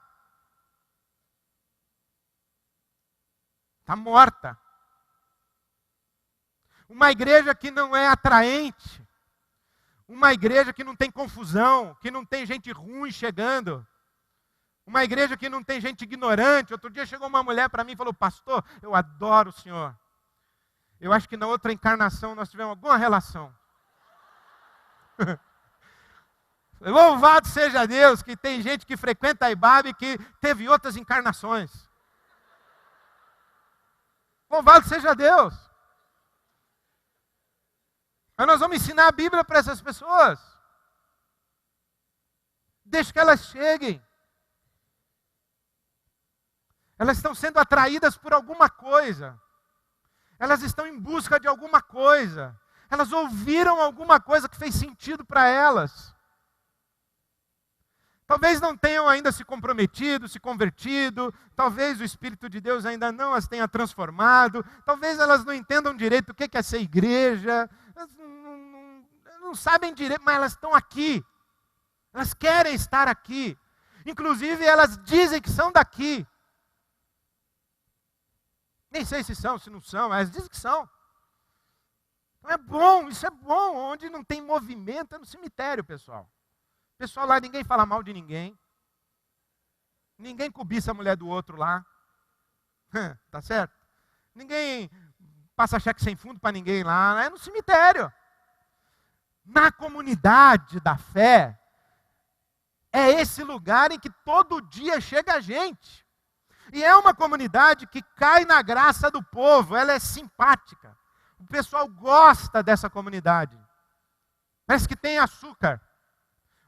Está morta. Uma igreja que não é atraente. Uma igreja que não tem confusão, que não tem gente ruim chegando. Uma igreja que não tem gente ignorante. Outro dia chegou uma mulher para mim e falou, pastor, eu adoro o senhor. Eu acho que na outra encarnação nós tivemos alguma relação. Louvado seja Deus que tem gente que frequenta a IBAB que teve outras encarnações. Louvado seja Deus. Mas nós vamos ensinar a Bíblia para essas pessoas. Deixa que elas cheguem. Elas estão sendo atraídas por alguma coisa. Elas estão em busca de alguma coisa. Elas ouviram alguma coisa que fez sentido para elas. Talvez não tenham ainda se comprometido, se convertido, talvez o Espírito de Deus ainda não as tenha transformado, talvez elas não entendam direito o que é ser igreja, elas não sabem direito, mas elas estão aqui. Elas querem estar aqui. Inclusive, elas dizem que são daqui. Nem sei se são, se não são, mas elas dizem que são. Então é bom, isso é bom. Onde não tem movimento é no cemitério, pessoal. Pessoal lá, ninguém fala mal de ninguém. Ninguém cobiça a mulher do outro lá. Tá certo? Ninguém passa cheque sem fundo para ninguém lá. É no cemitério. Na comunidade da fé, é esse lugar em que todo dia chega a gente. E é uma comunidade que cai na graça do povo, ela é simpática. O pessoal gosta dessa comunidade. Parece que tem açúcar.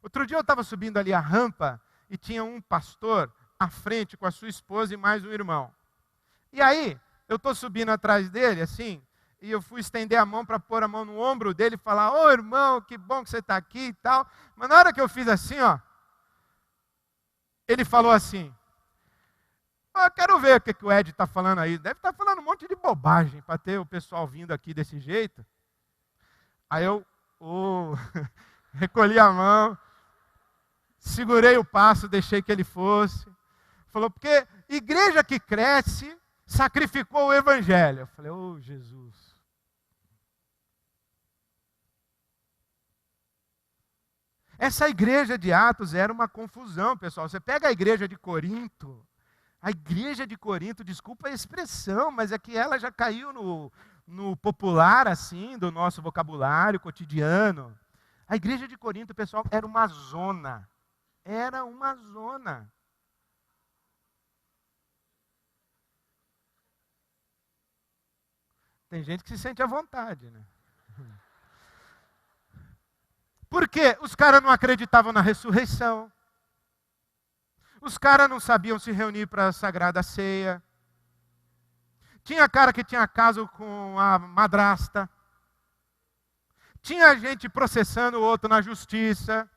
Outro dia eu estava subindo ali a rampa e tinha um pastor à frente com a sua esposa e mais um irmão. E aí, eu estou subindo atrás dele, assim, e eu fui estender a mão para pôr a mão no ombro dele e falar: ô irmão, que bom que você está aqui e tal. Mas na hora que eu fiz assim, ó, ele falou assim: eu quero ver o que o Ed está falando aí. Deve estar falando um monte de bobagem para ter o pessoal vindo aqui desse jeito. Aí eu recolhi a mão, segurei o passo, deixei que ele fosse. Falou, porque igreja que cresce sacrificou o evangelho. Eu falei, ô Jesus. Essa igreja de Atos era uma confusão, pessoal. Você pega a igreja de Corinto. A igreja de Corinto, desculpa a expressão, mas é que ela já caiu no popular, assim, do nosso vocabulário cotidiano. A igreja de Corinto, pessoal, era uma zona. Era uma zona. Tem gente que se sente à vontade, né? Por quê? Os caras não acreditavam na ressurreição. Os caras não sabiam se reunir para a Sagrada Ceia. Tinha cara que tinha caso com a madrasta. Tinha gente processando o outro na justiça.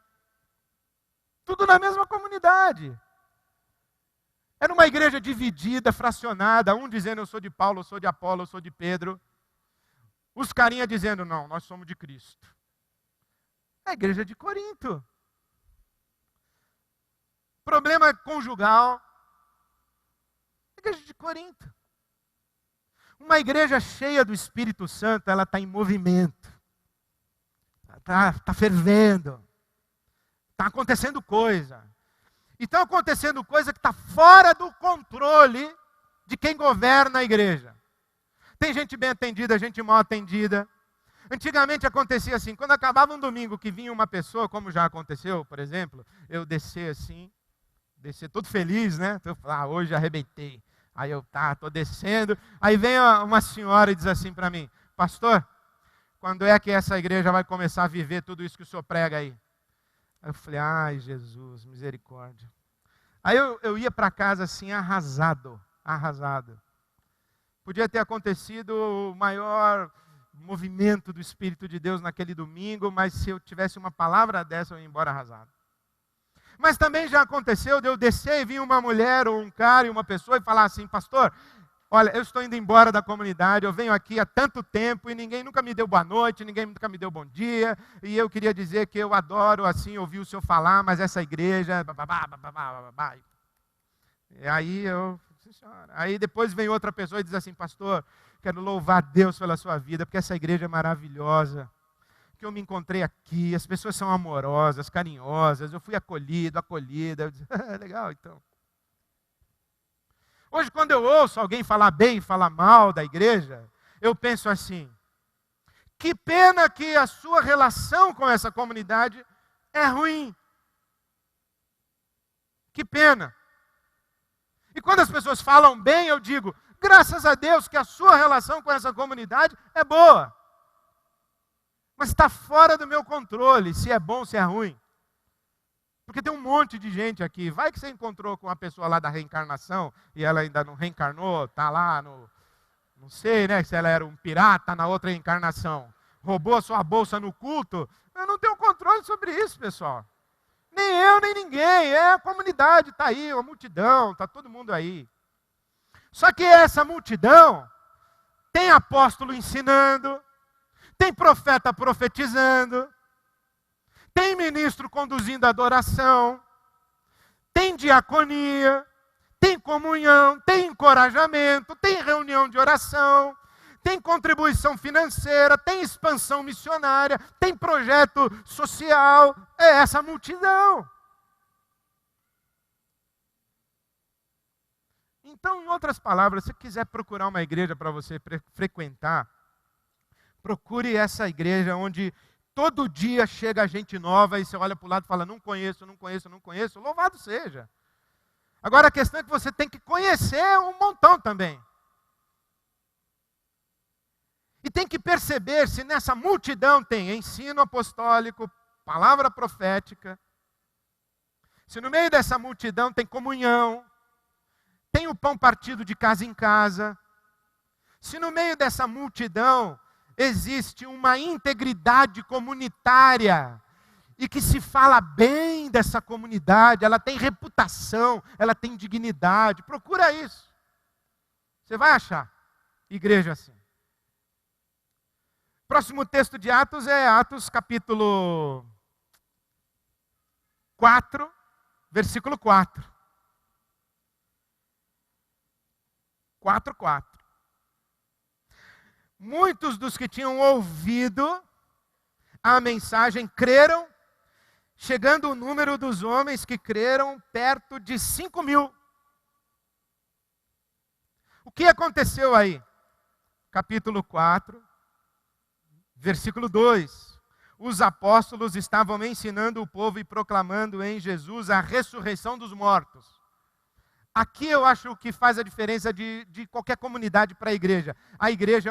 Tudo na mesma comunidade. Era uma igreja dividida, fracionada. Um dizendo eu sou de Paulo, eu sou de Apolo, eu sou de Pedro. Os carinha dizendo não, nós somos de Cristo. É a igreja de Corinto. Problema conjugal. Igreja de Corinto. Uma igreja cheia do Espírito Santo, ela está em movimento. Está fervendo. Está acontecendo coisa. E está acontecendo coisa que está fora do controle de quem governa a igreja. Tem gente bem atendida, gente mal atendida. Antigamente acontecia assim, quando acabava um domingo que vinha uma pessoa, como já aconteceu, por exemplo, eu descer assim, descer todo feliz, né? Então eu falava, hoje arrebentei. Aí eu, estou descendo. Aí vem uma senhora e diz assim para mim, pastor, quando é que essa igreja vai começar a viver tudo isso que o senhor prega aí? Aí eu falei, ai Jesus, misericórdia. Aí eu ia para casa assim, arrasado. Podia ter acontecido o maior movimento do Espírito de Deus naquele domingo, mas se eu tivesse uma palavra dessa, eu ia embora arrasado. Mas também já aconteceu de eu descer e vir uma mulher ou um cara e uma pessoa e falar assim, pastor, olha, eu estou indo embora da comunidade, eu venho aqui há tanto tempo e ninguém nunca me deu boa noite, ninguém nunca me deu bom dia, e eu queria dizer que eu adoro assim ouvir o senhor falar, mas essa igreja... E aí eu... Aí depois vem outra pessoa e diz assim, pastor, quero louvar a Deus pela sua vida, porque essa igreja é maravilhosa. Que eu me encontrei aqui, as pessoas são amorosas, carinhosas, eu fui acolhida. Eu disse, legal então. Hoje quando eu ouço alguém falar bem, falar mal da igreja, eu penso assim, que pena que a sua relação com essa comunidade é ruim. Que pena. E quando as pessoas falam bem, eu digo, graças a Deus que a sua relação com essa comunidade é boa. Mas está fora do meu controle, se é bom, se é ruim. Porque tem um monte de gente aqui. Vai que você encontrou com uma pessoa lá da reencarnação, e ela ainda não reencarnou, está lá Não sei, né, se ela era um pirata na outra encarnação. Roubou a sua bolsa no culto. Eu não tenho controle sobre isso, pessoal. Nem eu, nem ninguém. É a comunidade, está aí, a multidão, está todo mundo aí. Só que essa multidão tem apóstolo ensinando, tem profeta profetizando, tem ministro conduzindo a adoração, tem diaconia, tem comunhão, tem encorajamento, tem reunião de oração, tem contribuição financeira, tem expansão missionária, tem projeto social. É essa multidão. Então, em outras palavras, se quiser procurar uma igreja para você frequentar, procure essa igreja onde todo dia chega gente nova e você olha para o lado e fala, não conheço, não conheço, não conheço. Louvado seja. Agora a questão é que você tem que conhecer um montão também. E tem que perceber se nessa multidão tem ensino apostólico, palavra profética, se no meio dessa multidão tem comunhão, tem o pão partido de casa em casa, se no meio dessa multidão existe uma integridade comunitária e que se fala bem dessa comunidade, ela tem reputação, ela tem dignidade. Procura isso. Você vai achar igreja assim. Próximo texto de Atos é Atos capítulo 4, versículo 4. 4:4. Muitos dos que tinham ouvido a mensagem creram, chegando o número dos homens que creram perto de 5.000. O que aconteceu aí? Capítulo 4, versículo 2. Os apóstolos estavam ensinando o povo e proclamando em Jesus a ressurreição dos mortos. Aqui eu acho que faz a diferença de qualquer comunidade para a igreja. A igreja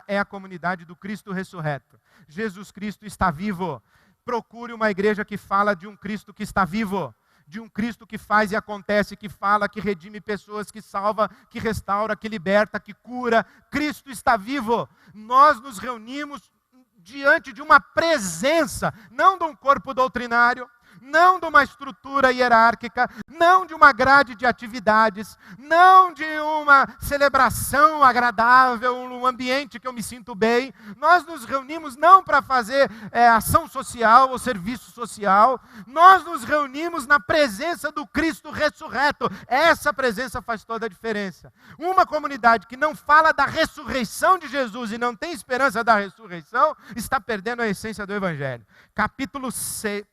é a comunidade do Cristo ressurreto. Jesus Cristo está vivo. Procure uma igreja que fala de um Cristo que está vivo. De um Cristo que faz e acontece, que fala, que redime pessoas, que salva, que restaura, que liberta, que cura. Cristo está vivo. Nós nos reunimos diante de uma presença, não de um corpo doutrinário, não de uma estrutura hierárquica, não de uma grade de atividades, não de uma celebração agradável, um ambiente que eu me sinto bem. Nós nos reunimos não para fazer ação social ou serviço social, nós nos reunimos na presença do Cristo ressurreto. Essa presença faz toda a diferença. Uma comunidade que não fala da ressurreição de Jesus e não tem esperança da ressurreição, está perdendo a essência do Evangelho. Capítulo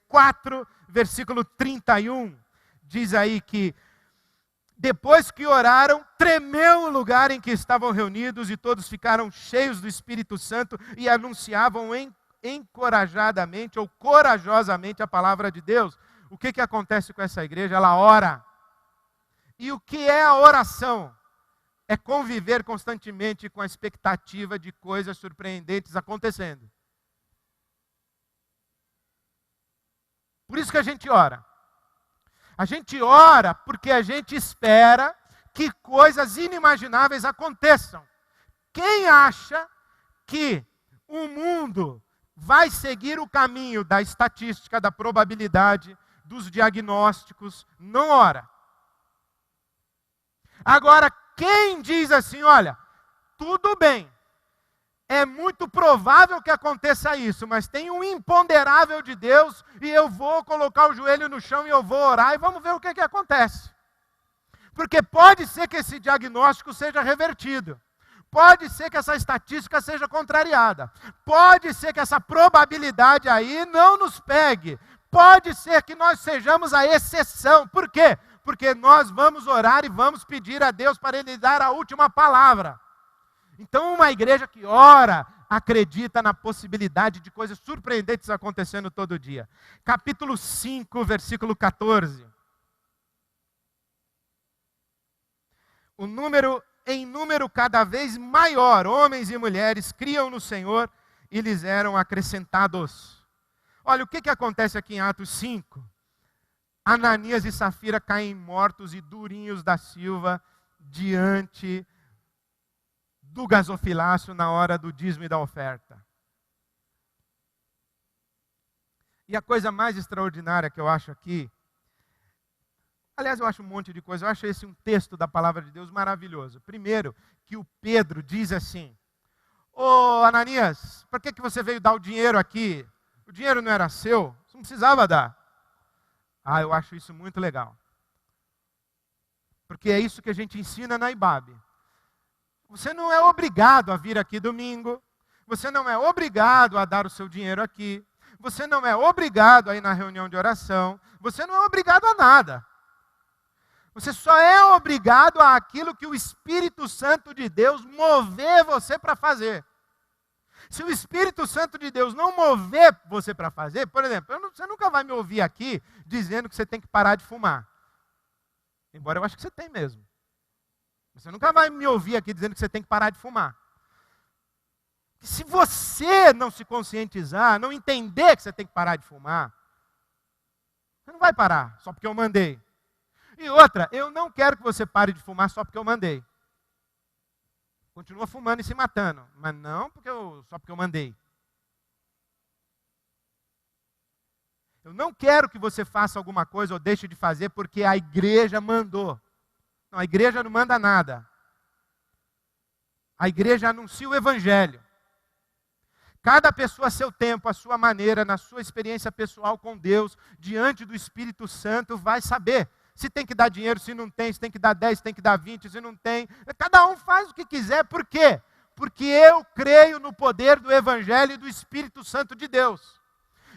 4, versículo 31, diz aí que depois que oraram, tremeu o lugar em que estavam reunidos e todos ficaram cheios do Espírito Santo e anunciavam encorajadamente ou corajosamente a palavra de Deus. O que acontece com essa igreja? Ela ora. E o que é a oração? É conviver constantemente com a expectativa de coisas surpreendentes acontecendo. Por isso que a gente ora. A gente ora porque a gente espera que coisas inimagináveis aconteçam. Quem acha que o mundo vai seguir o caminho da estatística, da probabilidade, dos diagnósticos, não ora. Agora, quem diz assim, olha, tudo bem, é muito provável que aconteça isso, mas tem um imponderável de Deus e eu vou colocar o joelho no chão e eu vou orar e vamos ver o que acontece. Porque pode ser que esse diagnóstico seja revertido. Pode ser que essa estatística seja contrariada. Pode ser que essa probabilidade aí não nos pegue. Pode ser que nós sejamos a exceção. Por quê? Porque nós vamos orar e vamos pedir a Deus para Ele dar a última palavra. Então, uma igreja que ora, acredita na possibilidade de coisas surpreendentes acontecendo todo dia. Capítulo 5, versículo 14. Em número cada vez maior, homens e mulheres criam no Senhor e lhes eram acrescentados. Olha, o que acontece aqui em Atos 5? Ananias e Safira caem mortos e durinhos da Silva diante do gasofilácio na hora do dízimo e da oferta. E a coisa mais extraordinária que eu acho aqui, aliás, eu acho um monte de coisa, eu acho esse um texto da palavra de Deus maravilhoso. Primeiro, que o Pedro diz assim: ô Ananias, por que você veio dar o dinheiro aqui? O dinheiro não era seu? Você não precisava dar. Ah, eu acho isso muito legal. Porque é isso que a gente ensina na IBAB. Você não é obrigado a vir aqui domingo. Você não é obrigado a dar o seu dinheiro aqui. Você não é obrigado a ir na reunião de oração. Você não é obrigado a nada. Você só é obrigado àquilo que o Espírito Santo de Deus mover você para fazer. Se o Espírito Santo de Deus não mover você para fazer, por exemplo, você nunca vai me ouvir aqui dizendo que você tem que parar de fumar. Embora eu acho que você tem mesmo. Você nunca vai me ouvir aqui dizendo que você tem que parar de fumar. Se você não se conscientizar, não entender que você tem que parar de fumar, você não vai parar, só porque eu mandei. E outra, eu não quero que você pare de fumar só porque eu mandei. Continua fumando e se matando, mas não só porque eu mandei. Eu não quero que você faça alguma coisa ou deixe de fazer porque a igreja mandou. Não, a igreja não manda nada. A igreja anuncia o evangelho. Cada pessoa a seu tempo, a sua maneira, na sua experiência pessoal com Deus, diante do Espírito Santo, vai saber se tem que dar dinheiro, se não tem, se tem que dar 10, se tem que dar 20, se não tem. Cada um faz o que quiser. Por quê? Porque eu creio no poder do evangelho e do Espírito Santo de Deus.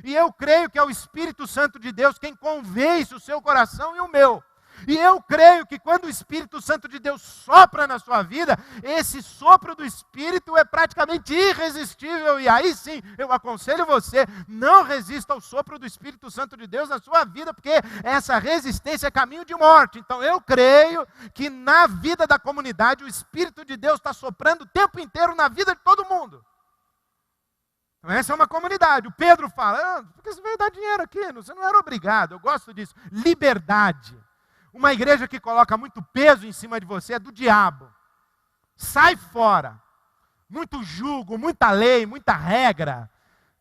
E eu creio que é o Espírito Santo de Deus quem convence o seu coração e o meu. E eu creio que quando o Espírito Santo de Deus sopra na sua vida, esse sopro do Espírito é praticamente irresistível. E aí sim, eu aconselho você, não resista ao sopro do Espírito Santo de Deus na sua vida, porque essa resistência é caminho de morte. Então eu creio que na vida da comunidade, o Espírito de Deus está soprando o tempo inteiro na vida de todo mundo. Então essa é uma comunidade. O Pedro fala, por que você veio dar dinheiro aqui? Você não era obrigado. Eu gosto disso. Liberdade. Uma igreja que coloca muito peso em cima de você é do diabo. Sai fora. Muito julgo, muita lei, muita regra.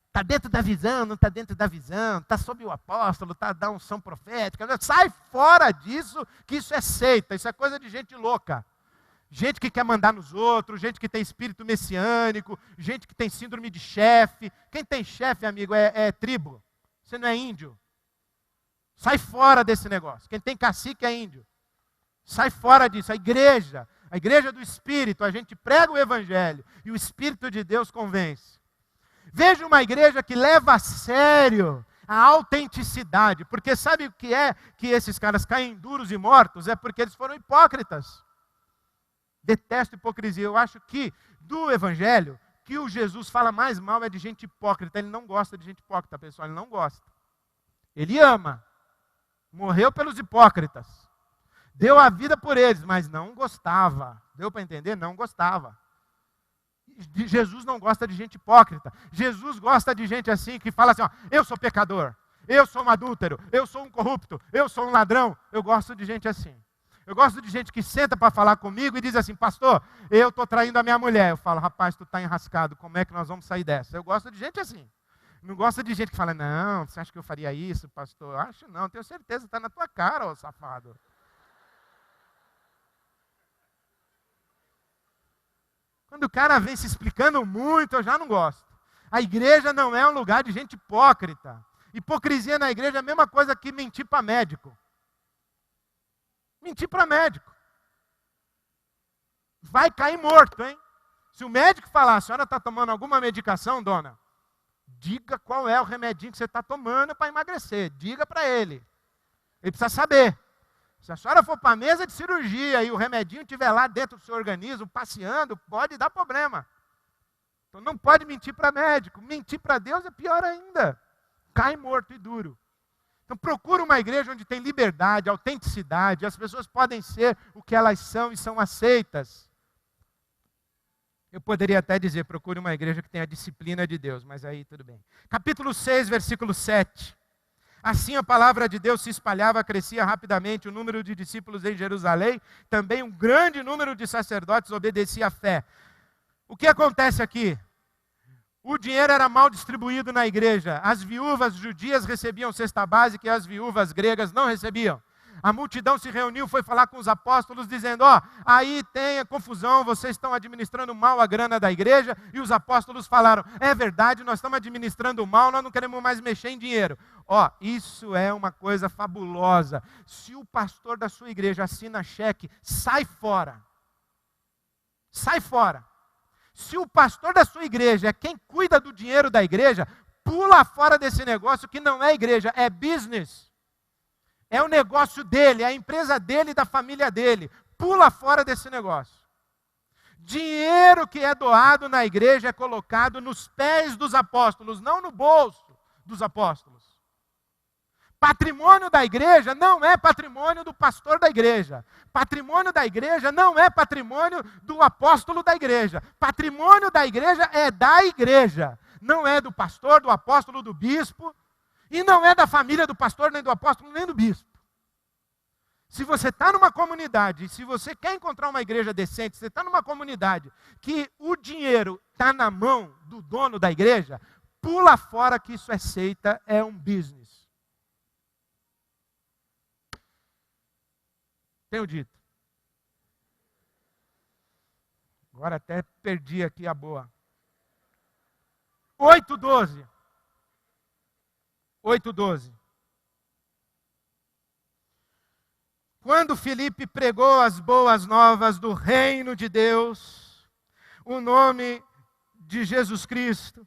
Está dentro da visão, não está dentro da visão. Está sob o apóstolo, está da unção profética. Sai fora disso, que isso é seita. Isso é coisa de gente louca. Gente que quer mandar nos outros, gente que tem espírito messiânico, gente que tem síndrome de chefe. Quem tem chefe, amigo, é tribo. Você não é índio. Sai fora desse negócio. Quem tem cacique é índio. Sai fora disso. A igreja do Espírito, a gente prega o Evangelho e o Espírito de Deus convence. Veja uma igreja que leva a sério a autenticidade. Porque sabe o que é que esses caras caem duros e mortos? É porque eles foram hipócritas. Detesto hipocrisia. Eu acho que do Evangelho, que o Jesus fala mais mal é de gente hipócrita. Ele não gosta de gente hipócrita, pessoal. Ele não gosta. Ele ama. Morreu pelos hipócritas. Deu a vida por eles, mas não gostava. Deu para entender? Não gostava. Jesus não gosta de gente hipócrita. Jesus gosta de gente assim, que fala assim, ó, eu sou pecador, eu sou um adúltero, eu sou um corrupto, eu sou um ladrão. Eu gosto de gente assim. Eu gosto de gente que senta para falar comigo e diz assim, pastor, eu estou traindo a minha mulher. Eu falo, rapaz, tu está enrascado, como é que nós vamos sair dessa? Eu gosto de gente assim. Não gosta de gente que fala, não, você acha que eu faria isso, pastor? Acho não, tenho certeza, está na tua cara, ô safado. Quando o cara vem se explicando muito, eu já não gosto. A igreja não é um lugar de gente hipócrita. Hipocrisia na igreja é a mesma coisa que mentir para médico. Mentir para médico. Vai cair morto, hein? Se o médico falar, a senhora está tomando alguma medicação, dona? Diga qual é o remedinho que você está tomando para emagrecer. Diga para ele. Ele precisa saber. Se a senhora for para a mesa de cirurgia e o remedinho estiver lá dentro do seu organismo, passeando, pode dar problema. Então não pode mentir para médico. Mentir para Deus é pior ainda. Cai morto e duro. Então procura uma igreja onde tem liberdade, autenticidade. As pessoas podem ser o que elas são e são aceitas. Eu poderia até dizer, procure uma igreja que tenha a disciplina de Deus, mas aí tudo bem. Capítulo 6, versículo 7. Assim a palavra de Deus se espalhava, crescia rapidamente o número de discípulos em Jerusalém, também um grande número de sacerdotes obedecia à fé. O que acontece aqui? O dinheiro era mal distribuído na igreja. As viúvas judias recebiam cesta básica e as viúvas gregas não recebiam. A multidão se reuniu, foi falar com os apóstolos, dizendo, aí tem a confusão, vocês estão administrando mal a grana da igreja. E os apóstolos falaram, é verdade, nós estamos administrando mal, nós não queremos mais mexer em dinheiro. Isso é uma coisa fabulosa. Se o pastor da sua igreja assina cheque, sai fora. Sai fora. Se o pastor da sua igreja é quem cuida do dinheiro da igreja, pula fora desse negócio que não é igreja, é business. É o negócio dele, é a empresa dele e da família dele. Pula fora desse negócio. Dinheiro que é doado na igreja é colocado nos pés dos apóstolos, não no bolso dos apóstolos. Patrimônio da igreja não é patrimônio do pastor da igreja. Patrimônio da igreja não é patrimônio do apóstolo da igreja. Patrimônio da igreja é da igreja. Não é do pastor, do apóstolo, do bispo. E não é da família do pastor, nem do apóstolo, nem do bispo. Se você está numa comunidade, se você quer encontrar uma igreja decente, se você está numa comunidade que o dinheiro está na mão do dono da igreja, pula fora que isso é seita, é um business. Tenho dito. Agora até perdi aqui a boa. 8:12. 8:12. Quando Filipe pregou as boas novas do reino de Deus, o nome de Jesus Cristo,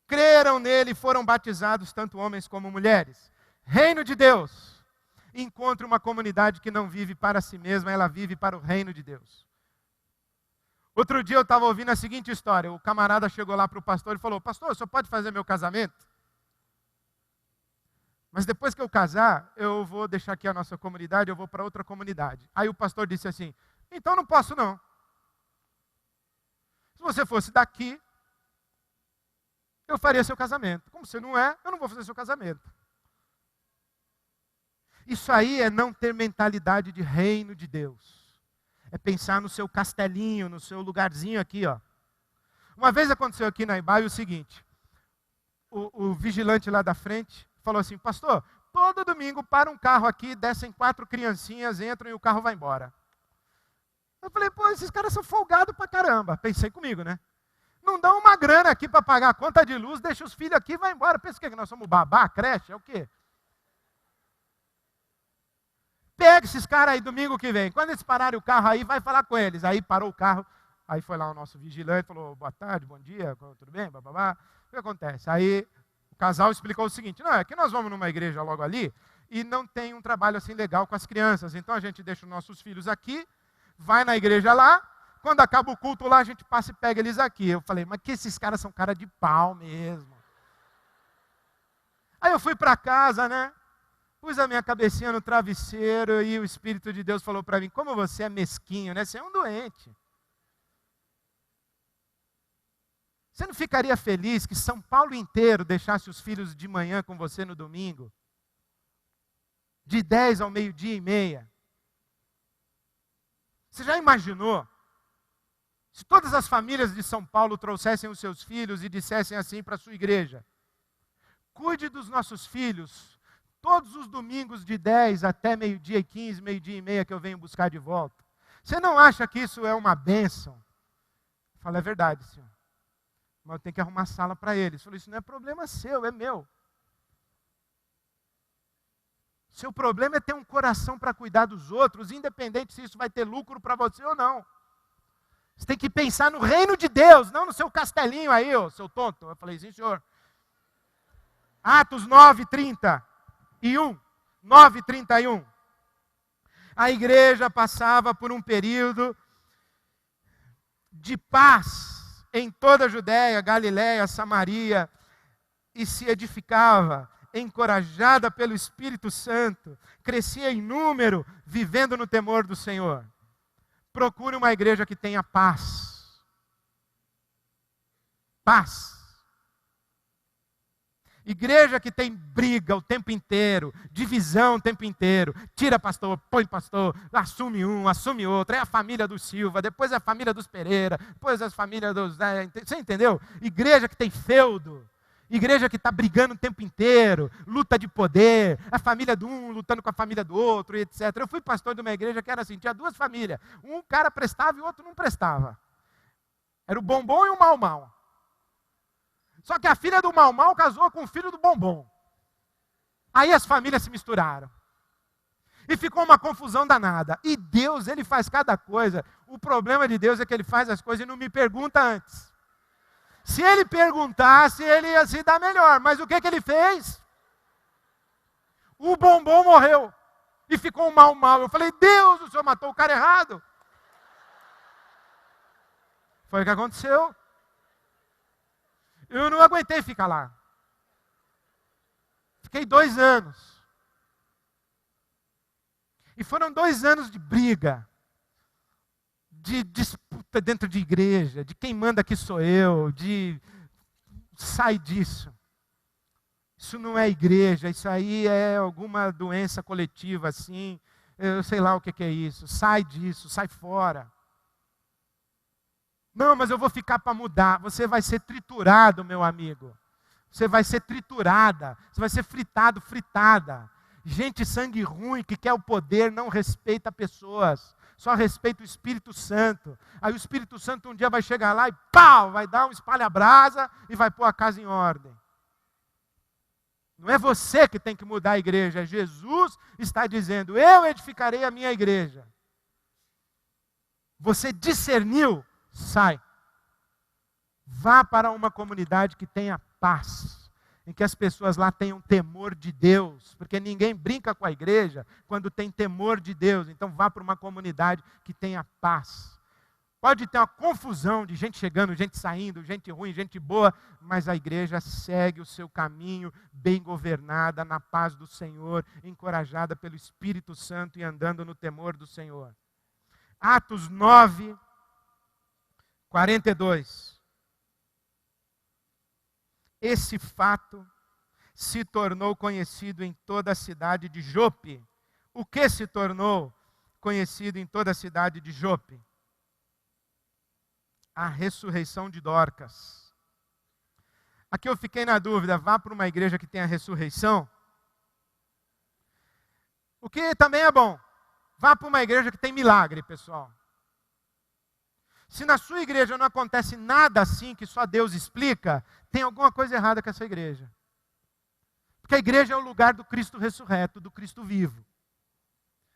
creram nele e foram batizados tanto homens como mulheres. Reino de Deus. Encontre uma comunidade que não vive para si mesma, ela vive para o reino de Deus. Outro dia eu estava ouvindo a seguinte história. O camarada chegou lá para o pastor e falou, pastor, o senhor pode fazer meu casamento? Mas depois que eu casar, eu vou deixar aqui a nossa comunidade, eu vou para outra comunidade. Aí o pastor disse assim, então não posso não. Se você fosse daqui, eu faria seu casamento. Como você não é, eu não vou fazer seu casamento. Isso aí é não ter mentalidade de reino de Deus. É pensar no seu castelinho, no seu lugarzinho aqui, ó. Uma vez aconteceu aqui na Ibaia o seguinte, o vigilante lá da frente falou assim, pastor, todo domingo para um carro aqui, descem 4 criancinhas, entram e o carro vai embora. Eu falei, pô, esses caras são folgados pra caramba. Pensei comigo, né? Não dão uma grana aqui para pagar a conta de luz, deixa os filhos aqui e vai embora. Pensa que nós somos babá, creche, é o quê? Pega esses caras aí domingo que vem. Quando eles pararem o carro aí, vai falar com eles. Aí parou o carro, aí foi lá o nosso vigilante, falou, boa tarde, bom dia, tudo bem? Bababá. O que acontece? Aí o casal explicou o seguinte, não, é que nós vamos numa igreja logo ali e não tem um trabalho assim legal com as crianças. Então a gente deixa os nossos filhos aqui, vai na igreja lá, quando acaba o culto lá, a gente passa e pega eles aqui. Eu falei, mas que esses caras são cara de pau mesmo. Aí eu fui para casa, né? Pus a minha cabecinha no travesseiro e o Espírito de Deus falou para mim, como você é mesquinho, né? Você é um doente. Você não ficaria feliz que São Paulo inteiro deixasse os filhos de manhã com você no domingo? De 10 ao 12:30? Você já imaginou? Se todas as famílias de São Paulo trouxessem os seus filhos e dissessem assim para a sua igreja, cuide dos nossos filhos, todos os domingos de 10 até 12:15, 12:30 que eu venho buscar de volta. Você não acha que isso é uma bênção? Eu falo, é verdade, senhor. Mas eu tenho que arrumar sala para eles. Eu falei, isso não é problema seu, é meu. Seu problema é ter um coração para cuidar dos outros, independente se isso vai ter lucro para você ou não. Você tem que pensar no reino de Deus, não no seu castelinho aí, ô, seu tonto. Eu falei, sim, senhor. Atos 9:31. 9:31. A igreja passava por um período de paz em toda a Judéia, Galiléia, Samaria, e se edificava, encorajada pelo Espírito Santo, crescia em número, vivendo no temor do Senhor. Procure uma igreja que tenha paz. Paz. Igreja que tem briga o tempo inteiro, divisão o tempo inteiro, tira pastor, põe pastor, assume um, assume outro, é a família dos Silva, depois é a família dos Pereira, depois é a família dos... Você entendeu? Igreja que tem feudo, igreja que está brigando o tempo inteiro, luta de poder, a família de um lutando com a família do outro, etc. Eu fui pastor de uma igreja que era assim, tinha duas famílias, um cara prestava e o outro não prestava. Era o bombom e o mal-mal. Só que a filha do mal-mal casou com o filho do bombom. Aí as famílias se misturaram. E ficou uma confusão danada. E Deus, Ele faz cada coisa. O problema de Deus é que Ele faz as coisas e não me pergunta antes. Se Ele perguntasse, Ele ia se dar melhor. Mas o que Ele fez? O bombom morreu. E ficou um mal-mal. Eu falei, Deus, o Senhor matou o cara errado. Foi o que aconteceu. Eu não aguentei ficar lá. Fiquei 2 anos. E foram 2 anos de briga, de disputa dentro de igreja, de quem manda aqui sou eu, de sai disso. Isso não é igreja, isso aí é alguma doença coletiva assim, eu sei lá o que é isso. Sai disso, sai fora. Não, mas eu vou ficar para mudar. Você vai ser triturado, meu amigo. Você vai ser triturada. Você vai ser fritado, fritada. Gente sangue ruim que quer o poder não respeita pessoas. Só respeita o Espírito Santo. Aí o Espírito Santo um dia vai chegar lá e pau, vai dar um espalha-brasa e vai pôr a casa em ordem. Não é você que tem que mudar a igreja. Jesus está dizendo, eu edificarei a minha igreja. Você discerniu? Sai. Vá para uma comunidade que tenha paz, em que as pessoas lá tenham temor de Deus, porque ninguém brinca com a igreja quando tem temor de Deus. Então vá para uma comunidade que tenha paz. Pode ter uma confusão de gente chegando, gente saindo, gente ruim, gente boa, mas a igreja segue o seu caminho bem governada, na paz do Senhor, encorajada pelo Espírito Santo e andando no temor do Senhor. Atos 9, 42. Esse fato se tornou conhecido em toda a cidade de Jope. O que se tornou conhecido em toda a cidade de Jope? A ressurreição de Dorcas. Aqui eu fiquei na dúvida, vá para uma igreja que tenha ressurreição? O que também é bom. Vá para uma igreja que tem milagre, pessoal. Se na sua igreja não acontece nada assim que só Deus explica, tem alguma coisa errada com essa igreja. Porque a igreja é o lugar do Cristo ressurreto, do Cristo vivo.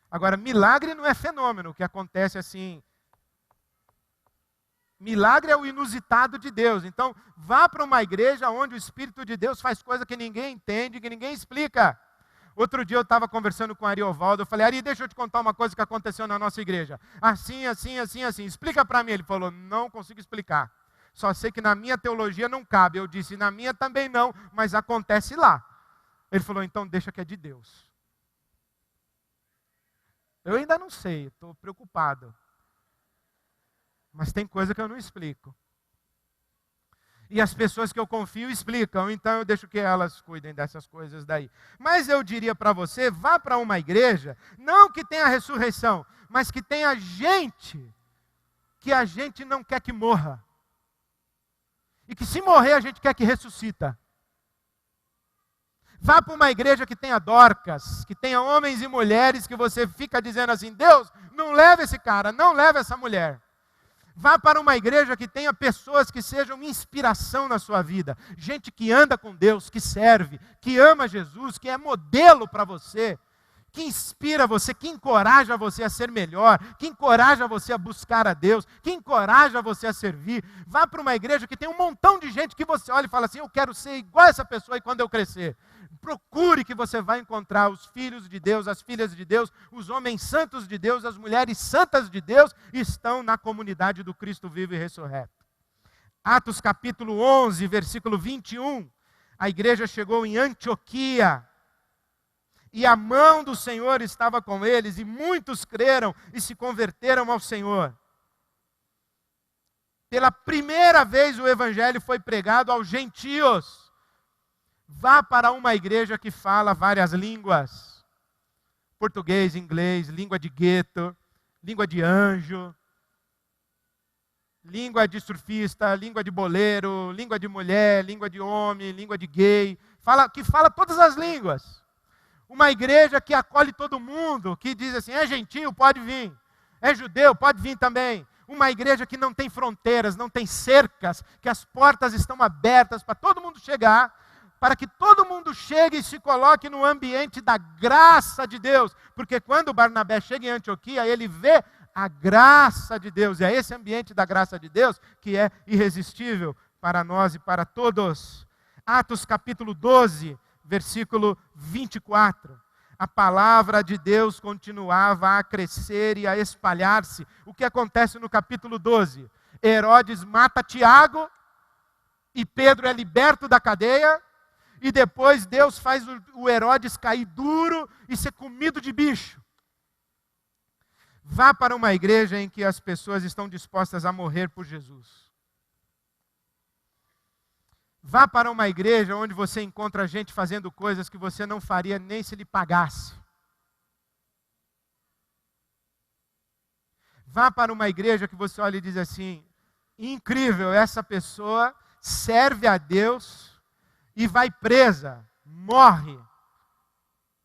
Agora, milagre não é fenômeno que acontece assim. Milagre é o inusitado de Deus. Então, vá para uma igreja onde o Espírito de Deus faz coisa que ninguém entende, que ninguém explica. Outro dia eu estava conversando com o Ariovaldo, eu falei, Ari, deixa eu te contar uma coisa que aconteceu na nossa igreja. Assim, assim, assim, assim. Explica para mim. Ele falou, não consigo explicar. Só sei que na minha teologia não cabe. Eu disse, na minha também não, mas acontece lá. Ele falou, então deixa que é de Deus. Eu ainda não sei, estou preocupado. Mas tem coisa que eu não explico. E as pessoas que eu confio explicam, então eu deixo que elas cuidem dessas coisas daí. Mas eu diria para você, vá para uma igreja, não que tenha ressurreição, mas que tenha gente que a gente não quer que morra. E que se morrer a gente quer que ressuscita. Vá para uma igreja que tenha Dorcas, que tenha homens e mulheres que você fica dizendo assim, Deus, não leve esse cara, não leve essa mulher. Vá para uma igreja que tenha pessoas que sejam inspiração na sua vida. Gente que anda com Deus, que serve, que ama Jesus, que é modelo para você, que inspira você, que encoraja você a ser melhor, que encoraja você a buscar a Deus, que encoraja você a servir. Vá para uma igreja que tem um montão de gente que você olha e fala assim, eu quero ser igual a essa pessoa e quando eu crescer. Procure que você vai encontrar os filhos de Deus, as filhas de Deus, os homens santos de Deus, as mulheres santas de Deus, estão na comunidade do Cristo vivo e ressurreto. Atos capítulo 11, versículo 21, a igreja chegou em Antioquia, e a mão do Senhor estava com eles, e muitos creram e se converteram ao Senhor. Pela primeira vez o evangelho foi pregado aos gentios. Vá para uma igreja que fala várias línguas. Português, inglês, língua de gueto, língua de anjo, língua de surfista, língua de boleiro, língua de mulher, língua de homem, língua de gay. Que fala todas as línguas. Uma igreja que acolhe todo mundo, que diz assim, é gentil, pode vir. É judeu, pode vir também. Uma igreja que não tem fronteiras, não tem cercas, que as portas estão abertas para todo mundo chegar, para que todo mundo chegue e se coloque no ambiente da graça de Deus. Porque quando Barnabé chega em Antioquia, ele vê a graça de Deus. E é esse ambiente da graça de Deus que é irresistível para nós e para todos. Atos capítulo 12, versículo 24. A palavra de Deus continuava a crescer e a espalhar-se. O que acontece no capítulo 12? Herodes mata Tiago e Pedro é liberto da cadeia. E depois Deus faz o Herodes cair duro e ser comido de bicho. Vá para uma igreja em que as pessoas estão dispostas a morrer por Jesus. Vá para uma igreja onde você encontra gente fazendo coisas que você não faria nem se lhe pagasse. Vá para uma igreja que você olha e diz assim, incrível, essa pessoa serve a Deus e vai presa, morre,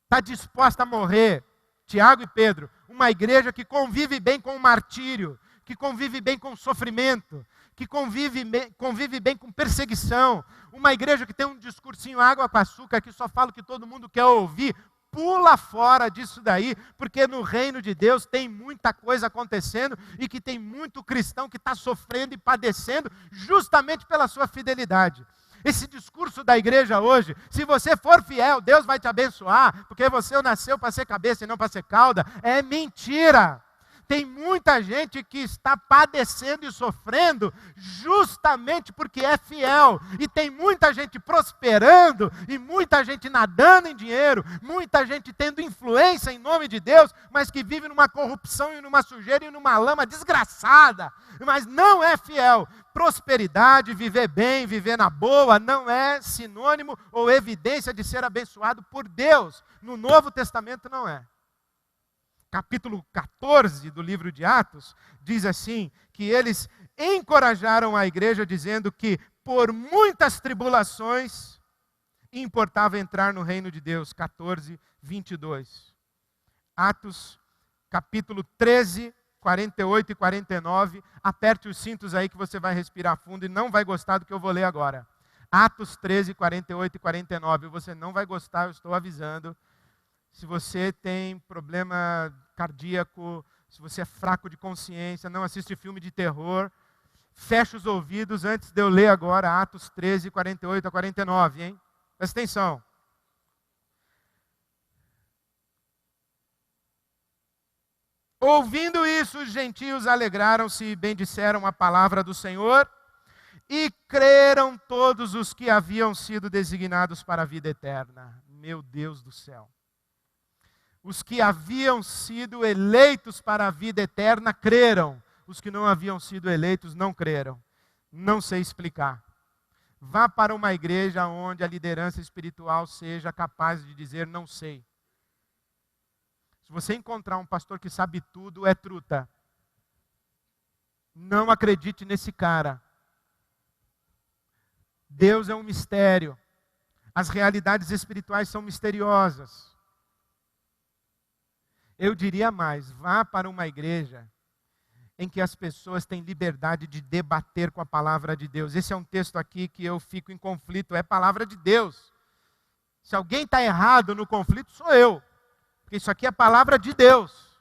está disposta a morrer. Tiago e Pedro, uma igreja que convive bem com o martírio, que convive bem com o sofrimento, que convive bem com perseguição, uma igreja que tem um discursinho água com açúcar, que só fala o que todo mundo quer ouvir, pula fora disso daí, porque no reino de Deus tem muita coisa acontecendo e que tem muito cristão que está sofrendo e padecendo justamente pela sua fidelidade. Esse discurso da igreja hoje, se você for fiel, Deus vai te abençoar, porque você nasceu para ser cabeça e não para ser cauda, é mentira. Tem muita gente que está padecendo e sofrendo justamente porque é fiel. E tem muita gente prosperando e muita gente nadando em dinheiro, muita gente tendo influência em nome de Deus, mas que vive numa corrupção e numa sujeira e numa lama desgraçada, mas não é fiel. Prosperidade, viver bem, viver na boa, não é sinônimo ou evidência de ser abençoado por Deus. No Novo Testamento não é. Capítulo 14 do livro de Atos, diz assim, que eles encorajaram a igreja dizendo que por muitas tribulações importava entrar no reino de Deus. 14, 22. Atos capítulo 13, 48 e 49. Aperte os cintos aí que você vai respirar fundo e não vai gostar do que eu vou ler agora. Atos 13, 48 e 49. Você não vai gostar, eu estou avisando. Se você tem problema cardíaco, se você é fraco de consciência, não assiste filme de terror, fecha os ouvidos antes de eu ler agora Atos 13, 48 a 49, hein? Presta atenção. Ouvindo isso, os gentios alegraram-se e bendisseram a palavra do Senhor, e creram todos os que haviam sido designados para a vida eterna. Meu Deus do céu. Os que haviam sido eleitos para a vida eterna creram. Os que não haviam sido eleitos não creram. Não sei explicar. Vá para uma igreja onde a liderança espiritual seja capaz de dizer não sei. Se você encontrar um pastor que sabe tudo, é truta. Não acredite nesse cara. Deus é um mistério. As realidades espirituais são misteriosas. Eu diria mais, vá para uma igreja em que as pessoas têm liberdade de debater com a palavra de Deus. Esse é um texto aqui que eu fico em conflito, é palavra de Deus. Se alguém está errado no conflito, sou eu. Porque isso aqui é palavra de Deus.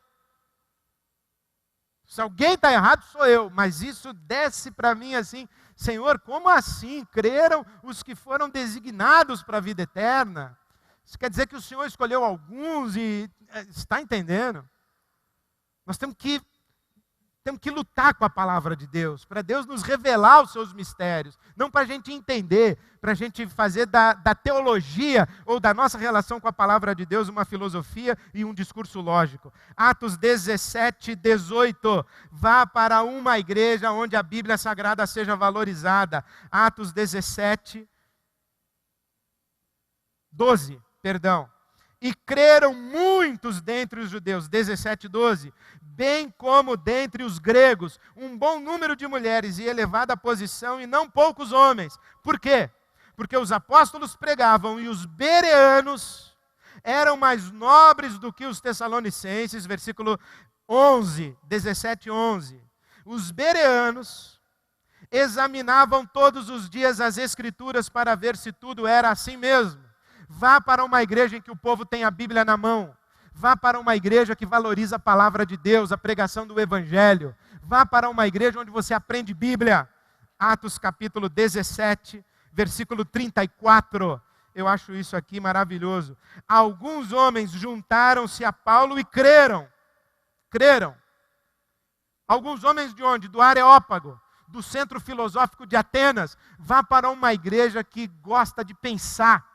Se alguém está errado, sou eu. Mas isso desce para mim assim, Senhor, como assim? Creram os que foram designados para a vida eterna? Isso quer dizer que o Senhor escolheu alguns e... Está entendendo? Nós temos que lutar com a palavra de Deus, para Deus nos revelar os seus mistérios, não para a gente entender, para a gente fazer da teologia ou da nossa relação com a palavra de Deus uma filosofia e um discurso lógico. Atos 17, 18. Vá para uma igreja onde a Bíblia Sagrada seja valorizada. Atos 17, 12, perdão. E creram muitos dentre os judeus, 17:12, bem como dentre os gregos, um bom número de mulheres e elevada posição, e não poucos homens. Por quê? Porque os apóstolos pregavam e os bereanos eram mais nobres do que os tessalonicenses, versículo 11, 17:11. Os bereanos examinavam todos os dias as escrituras para ver se tudo era assim mesmo. Vá para uma igreja em que o povo tem a Bíblia na mão. Vá para uma igreja que valoriza a palavra de Deus, a pregação do Evangelho. Vá para uma igreja onde você aprende Bíblia. Atos capítulo 17, versículo 34. Eu acho isso aqui maravilhoso. Alguns homens juntaram-se a Paulo e creram. Creram. Alguns homens de onde? Do Areópago, do centro filosófico de Atenas. Vá para uma igreja que gosta de pensar,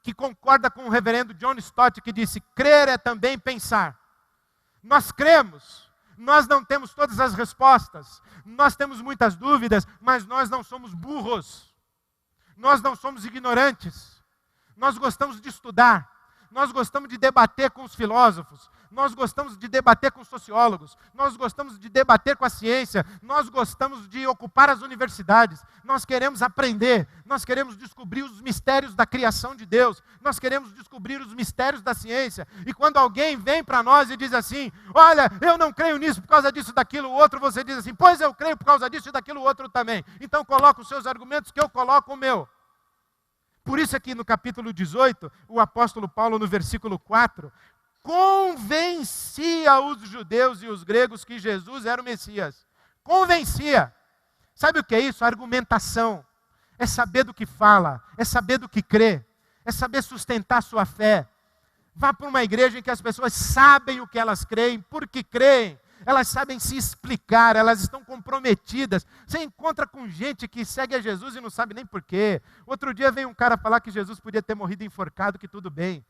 que concorda com o reverendo John Stott, que disse: crer é também pensar. Nós cremos, nós não temos todas as respostas, nós temos muitas dúvidas, mas nós não somos burros, nós não somos ignorantes, nós gostamos de estudar, nós gostamos de debater com os filósofos, nós gostamos de debater com os sociólogos, nós gostamos de debater com a ciência, nós gostamos de ocupar as universidades, nós queremos aprender, nós queremos descobrir os mistérios da criação de Deus, nós queremos descobrir os mistérios da ciência. E quando alguém vem para nós e diz assim: olha, eu não creio nisso por causa disso, daquilo, outro, você diz assim: pois eu creio por causa disso e daquilo, outro também. Então coloca os seus argumentos que eu coloco o meu. Por isso aqui no capítulo 18, o apóstolo Paulo no versículo 4, convencia os judeus e os gregos que Jesus era o Messias. Convencia. Sabe o que é isso? Argumentação. É saber do que fala, é saber do que crê, é saber sustentar sua fé. Vá para uma igreja em que as pessoas sabem o que elas creem, porque creem. Elas sabem se explicar, elas estão comprometidas. Você encontra com gente que segue a Jesus e não sabe nem porquê. Outro dia veio um cara falar que Jesus podia ter morrido enforcado, que tudo bem.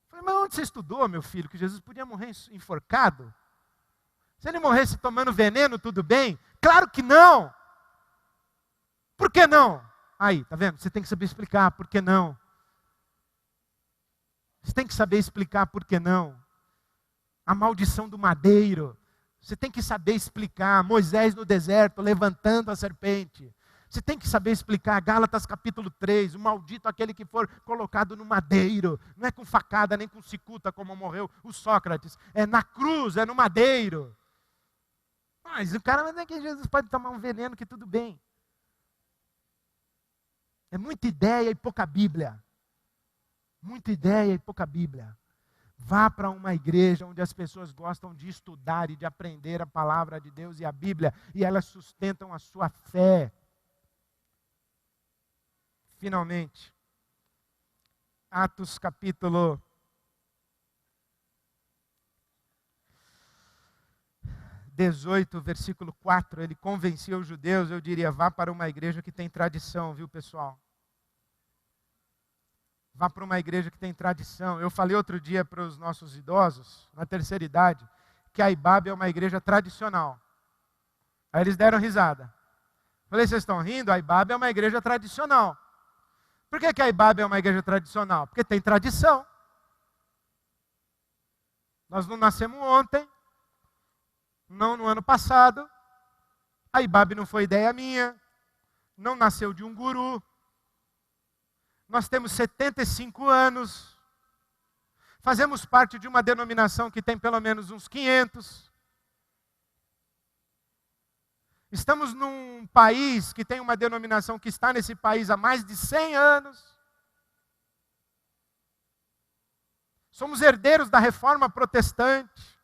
Eu falei: mas onde você estudou, meu filho, que Jesus podia morrer enforcado? Se ele morresse tomando veneno, tudo bem? Claro que não! Por que não? Aí, tá vendo? Você tem que saber explicar por que não. Você tem que saber explicar por que não. A maldição do madeiro. Você tem que saber explicar. Moisés no deserto, levantando a serpente. Você tem que saber explicar. Gálatas capítulo 3, o maldito aquele que for colocado no madeiro. Não é com facada, nem com cicuta, como morreu o Sócrates. É na cruz, é no madeiro. Mas o cara vai dizer que Jesus pode tomar um veneno, que tudo bem. É muita ideia e pouca Bíblia. Muita ideia e pouca Bíblia. Vá para uma igreja onde as pessoas gostam de estudar e de aprender a palavra de Deus e a Bíblia, e elas sustentam a sua fé. Finalmente, Atos capítulo 18, versículo 4, ele convenceu os judeus. Eu diria: vá para uma igreja que tem tradição, viu, pessoal? Vá para uma igreja que tem tradição. Eu falei outro dia para os nossos idosos, na terceira idade, que a IBAB é uma igreja tradicional. Aí eles deram risada. Falei: vocês estão rindo? A IBAB é uma igreja tradicional. Por que a IBAB é uma igreja tradicional? Porque tem tradição. Nós não nascemos ontem, não no ano passado. A IBAB não foi ideia minha, não nasceu de um guru. Nós temos 75 anos, fazemos parte de uma denominação que tem pelo menos uns 500. Estamos num país que tem uma denominação que está nesse país há mais de 100 anos. Somos herdeiros da reforma protestante.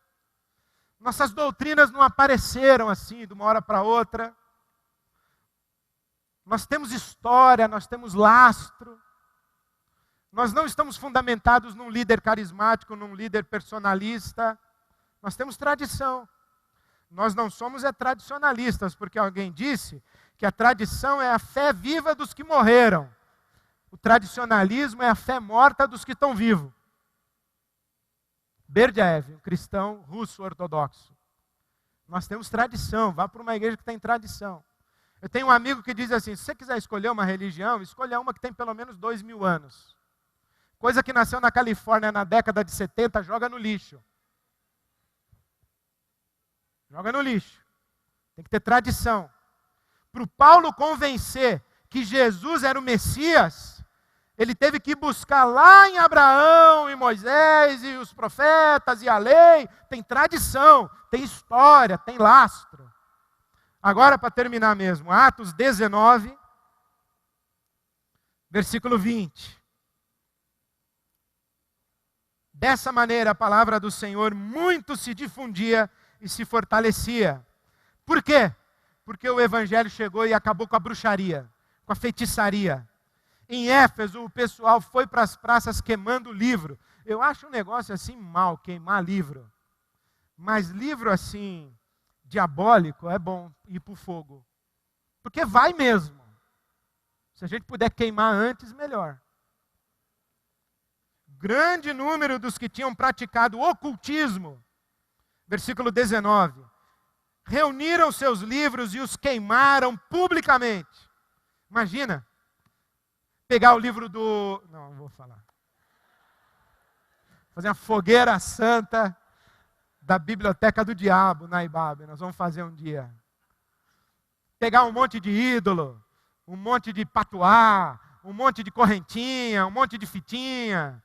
Nossas doutrinas não apareceram assim, de uma hora para outra. Nós temos história, nós temos lastro. Nós não estamos fundamentados num líder carismático, num líder personalista. Nós temos tradição. Nós não somos tradicionalistas, porque alguém disse que a tradição é a fé viva dos que morreram. O tradicionalismo é a fé morta dos que estão vivos. Berdyaev, um cristão russo ortodoxo. Nós temos tradição. Vá para uma igreja que tem tradição. Eu tenho um amigo que diz assim: se você quiser escolher uma religião, escolha uma que tem pelo menos 2000 anos. Coisa que nasceu na Califórnia na década de 70, joga no lixo. Joga no lixo. Tem que ter tradição. Para o Paulo convencer que Jesus era o Messias, ele teve que buscar lá em Abraão e Moisés e os profetas e a lei. Tem tradição, tem história, tem lastro. Agora, para terminar mesmo, Atos 19, versículo 20. Dessa maneira, a palavra do Senhor muito se difundia e se fortalecia. Por quê? Porque o evangelho chegou e acabou com a bruxaria, com a feitiçaria. Em Éfeso, o pessoal foi para as praças queimando livro. Eu acho um negócio assim mal, queimar livro. Mas livro assim, diabólico, é bom ir para o fogo. Porque vai mesmo. Se a gente puder queimar antes, melhor. Grande número dos que tinham praticado ocultismo, versículo 19, reuniram seus livros e os queimaram publicamente. Imagina, pegar o livro do... Não vou falar. Fazer uma fogueira santa da biblioteca do diabo na Ibabe. Nós vamos fazer um dia. Pegar um monte de ídolo, um monte de patuá, um monte de correntinha, um monte de fitinha.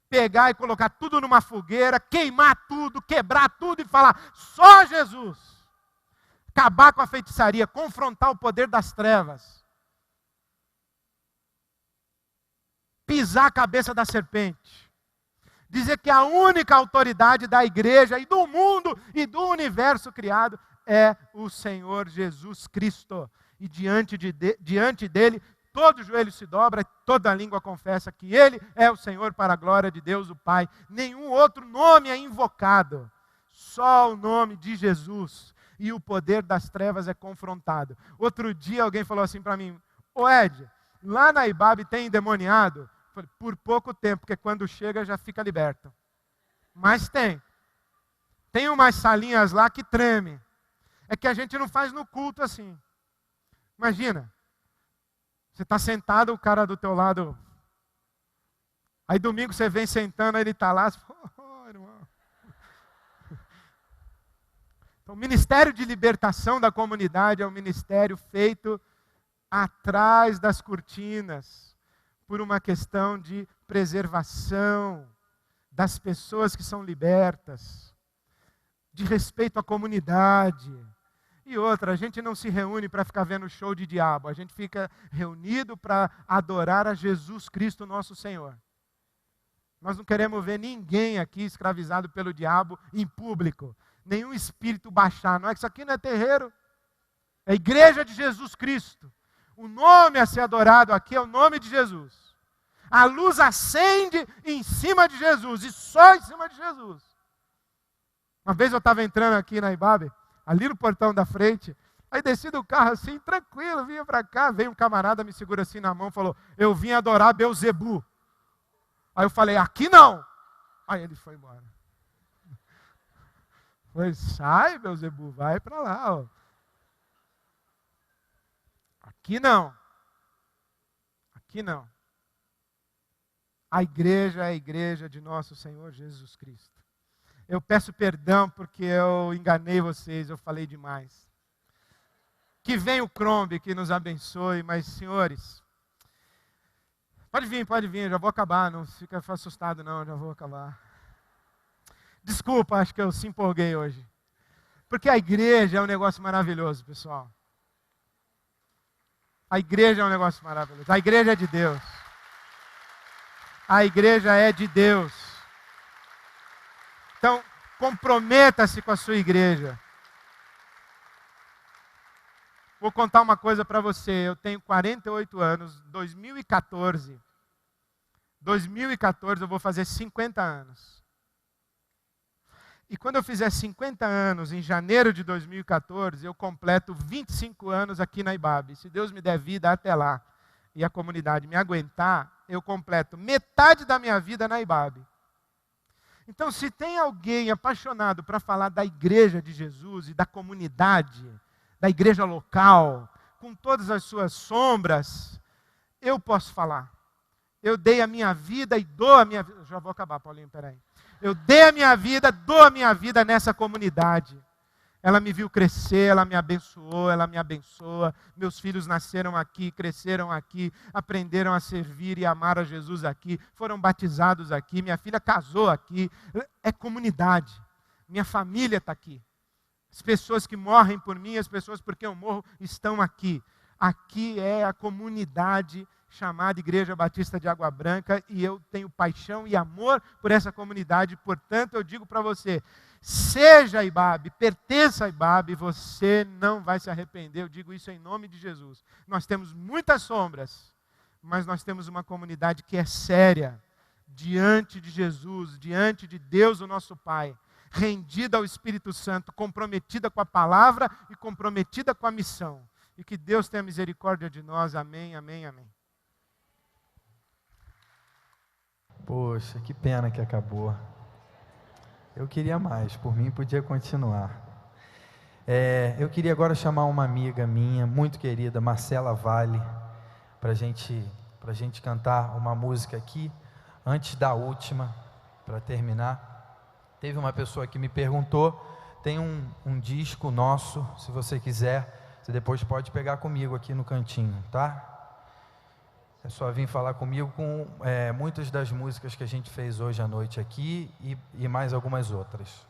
Pegar e colocar tudo numa fogueira, queimar tudo, quebrar tudo e falar, só Jesus. Acabar com a feitiçaria, confrontar o poder das trevas. Pisar a cabeça da serpente. Dizer que a única autoridade da igreja e do mundo e do universo criado é o Senhor Jesus Cristo. E diante dele, todo joelho se dobra, toda língua confessa que Ele é o Senhor para a glória de Deus o Pai. Nenhum outro nome é invocado. Só o nome de Jesus. E o poder das trevas é confrontado. Outro dia alguém falou assim para mim, ô Ed, lá na Ibabe tem endemoniado? Eu falei, por pouco tempo, porque quando chega já fica liberto. Mas tem. Tem umas salinhas lá que treme. É que a gente não faz no culto assim. Imagina. Você está sentado, o cara do teu lado. Aí domingo você vem sentando, aí ele está lá. Você fala, oh, irmão. Então, o ministério de libertação da comunidade é um ministério feito atrás das cortinas, por uma questão de preservação das pessoas que são libertas, de respeito à comunidade. E outra, a gente não se reúne para ficar vendo show de diabo, a gente fica reunido para adorar a Jesus Cristo, nosso Senhor. Nós não queremos ver ninguém aqui escravizado pelo diabo em público, nenhum espírito baixar, não é que isso aqui não é terreiro, é a igreja de Jesus Cristo. O nome a ser adorado aqui é o nome de Jesus. A luz acende em cima de Jesus, e só em cima de Jesus. Uma vez eu estava entrando aqui na Ibabe, ali no portão da frente, aí desci do carro assim, tranquilo, vinha para cá, veio um camarada, me segura assim na mão, falou, eu vim adorar Beelzebu. Aí eu falei, aqui não. Aí ele foi embora. Falei, sai Beelzebu, vai para lá. Ó. Aqui não. Aqui não. A igreja é a igreja de nosso Senhor Jesus Cristo. Eu peço perdão porque eu enganei vocês, eu falei demais. Que venha o Crombe, que nos abençoe, mas senhores, pode vir, já vou acabar, não fica assustado não, já vou acabar. Desculpa, acho que eu se empolguei hoje. Porque a igreja é um negócio maravilhoso, pessoal. A igreja é um negócio maravilhoso. A igreja é de Deus. A igreja é de Deus. Então, comprometa-se com a sua igreja. Vou contar uma coisa para você. Eu tenho 48 anos, 2014 eu vou fazer 50 anos. E quando eu fizer 50 anos, em janeiro de 2014, eu completo 25 anos aqui na Ibabe. Se Deus me der vida até lá, e a comunidade me aguentar, eu completo metade da minha vida na Ibabe. Então, se tem alguém apaixonado para falar da igreja de Jesus e da comunidade, da igreja local, com todas as suas sombras, eu posso falar. Eu dei a minha vida e dou a minha vida. Já vou acabar, Paulinho, peraí. Eu dei a minha vida, dou a minha vida nessa comunidade. Ela me viu crescer, ela me abençoou, ela me abençoa. Meus filhos nasceram aqui, cresceram aqui, aprenderam a servir e amar a Jesus aqui, foram batizados aqui, minha filha casou aqui. É comunidade. Minha família está aqui. As pessoas que morrem por mim, as pessoas por quem eu morro, estão aqui. Aqui é a comunidade chamada Igreja Batista de Água Branca e eu tenho paixão e amor por essa comunidade. Portanto, eu digo para você, seja IBAB, pertença a IBAB, você não vai se arrepender. Eu digo isso em nome de Jesus. Nós temos muitas sombras, mas nós temos uma comunidade que é séria diante de Jesus, diante de Deus, o nosso Pai, rendida ao Espírito Santo, comprometida com a palavra e comprometida com a missão. E que Deus tenha misericórdia de nós. Amém, amém, amém. Poxa, que pena que acabou. Eu queria mais, por mim podia continuar. Eu queria agora chamar uma amiga minha, muito querida, Marcela Vale, para gente cantar uma música aqui, antes da última, para terminar. Teve uma pessoa que me perguntou, tem um disco nosso, se você quiser, você depois pode pegar comigo aqui no cantinho, tá? É só vir falar comigo com muitas das músicas que a gente fez hoje à noite aqui e mais algumas outras.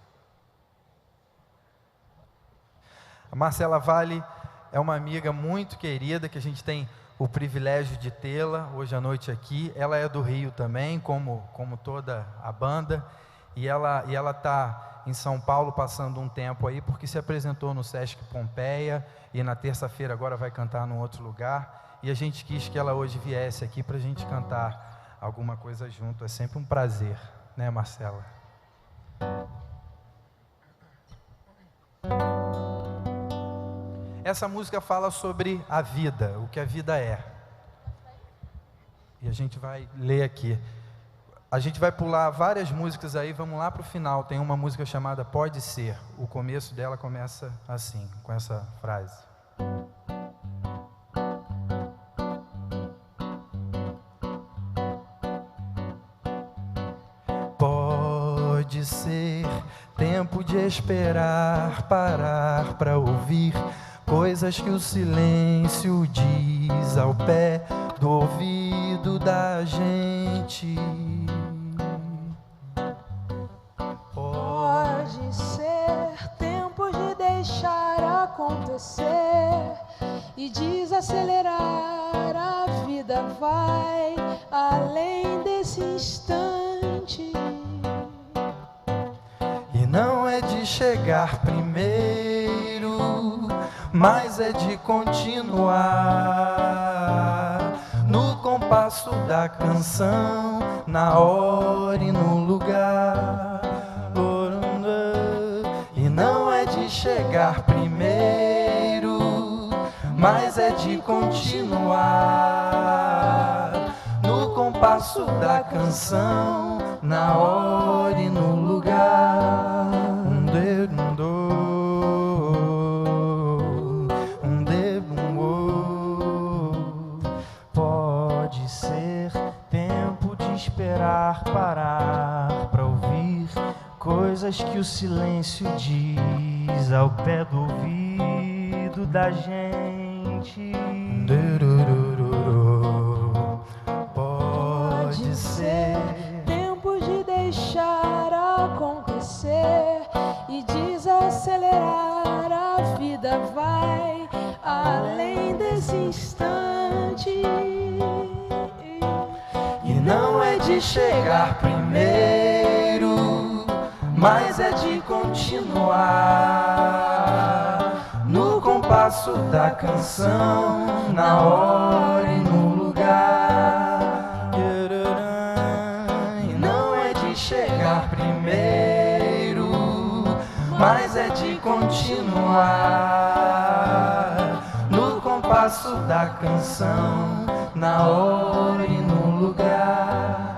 A Marcela Vale é uma amiga muito querida, que a gente tem o privilégio de tê-la hoje à noite aqui. Ela é do Rio também, como toda a banda, e ela está em São Paulo passando um tempo aí, porque se apresentou no Sesc Pompeia, e na terça-feira agora vai cantar num outro lugar. E a gente quis que ela hoje viesse aqui para a gente cantar alguma coisa junto. É sempre um prazer, né, Marcela? Essa música fala sobre a vida, o que a vida é. E a gente vai ler aqui. A gente vai pular várias músicas aí, vamos lá para o final. Tem uma música chamada Pode Ser. O começo dela começa assim, com essa frase. Pode ser tempo de esperar, parar para ouvir coisas que o silêncio diz ao pé do ouvido da gente. Pode ser tempo de deixar acontecer e desacelerar. A vida vai além desse instante. E não é de chegar primeiro, mas é de continuar no compasso da canção, na hora e no lugar. E não é de chegar primeiro, mas é de continuar no compasso da canção, na hora e no lugar. Pode ser tempo de esperar, parar para ouvir coisas que o silêncio diz ao pé do ouvido da gente. Pode ser tempo de deixar acontecer e desacelerar. A vida vai além desse instante. E não é de chegar primeiro, mas é de continuar no compasso da canção, na hora e no lugar. E não é de chegar primeiro, mas é de continuar no compasso da canção, na hora e no lugar.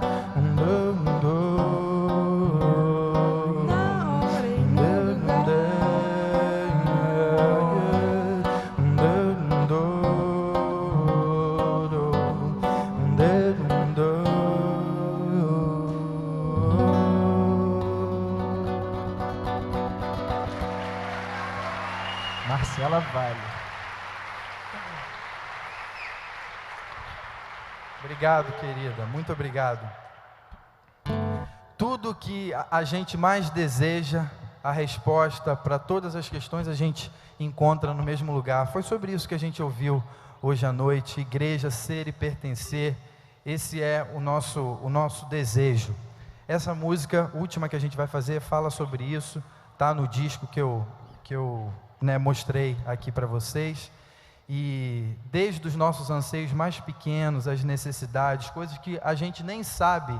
Obrigado, querida. Muito obrigado. Tudo que a gente mais deseja, a resposta para todas as questões a gente encontra no mesmo lugar. Foi sobre isso que a gente ouviu hoje à noite. Igreja, ser e pertencer. Esse é o nosso desejo. Essa música última que a gente vai fazer fala sobre isso. Está no disco que eu mostrei aqui para vocês. E desde os nossos anseios mais pequenos, as necessidades, coisas que a gente nem sabe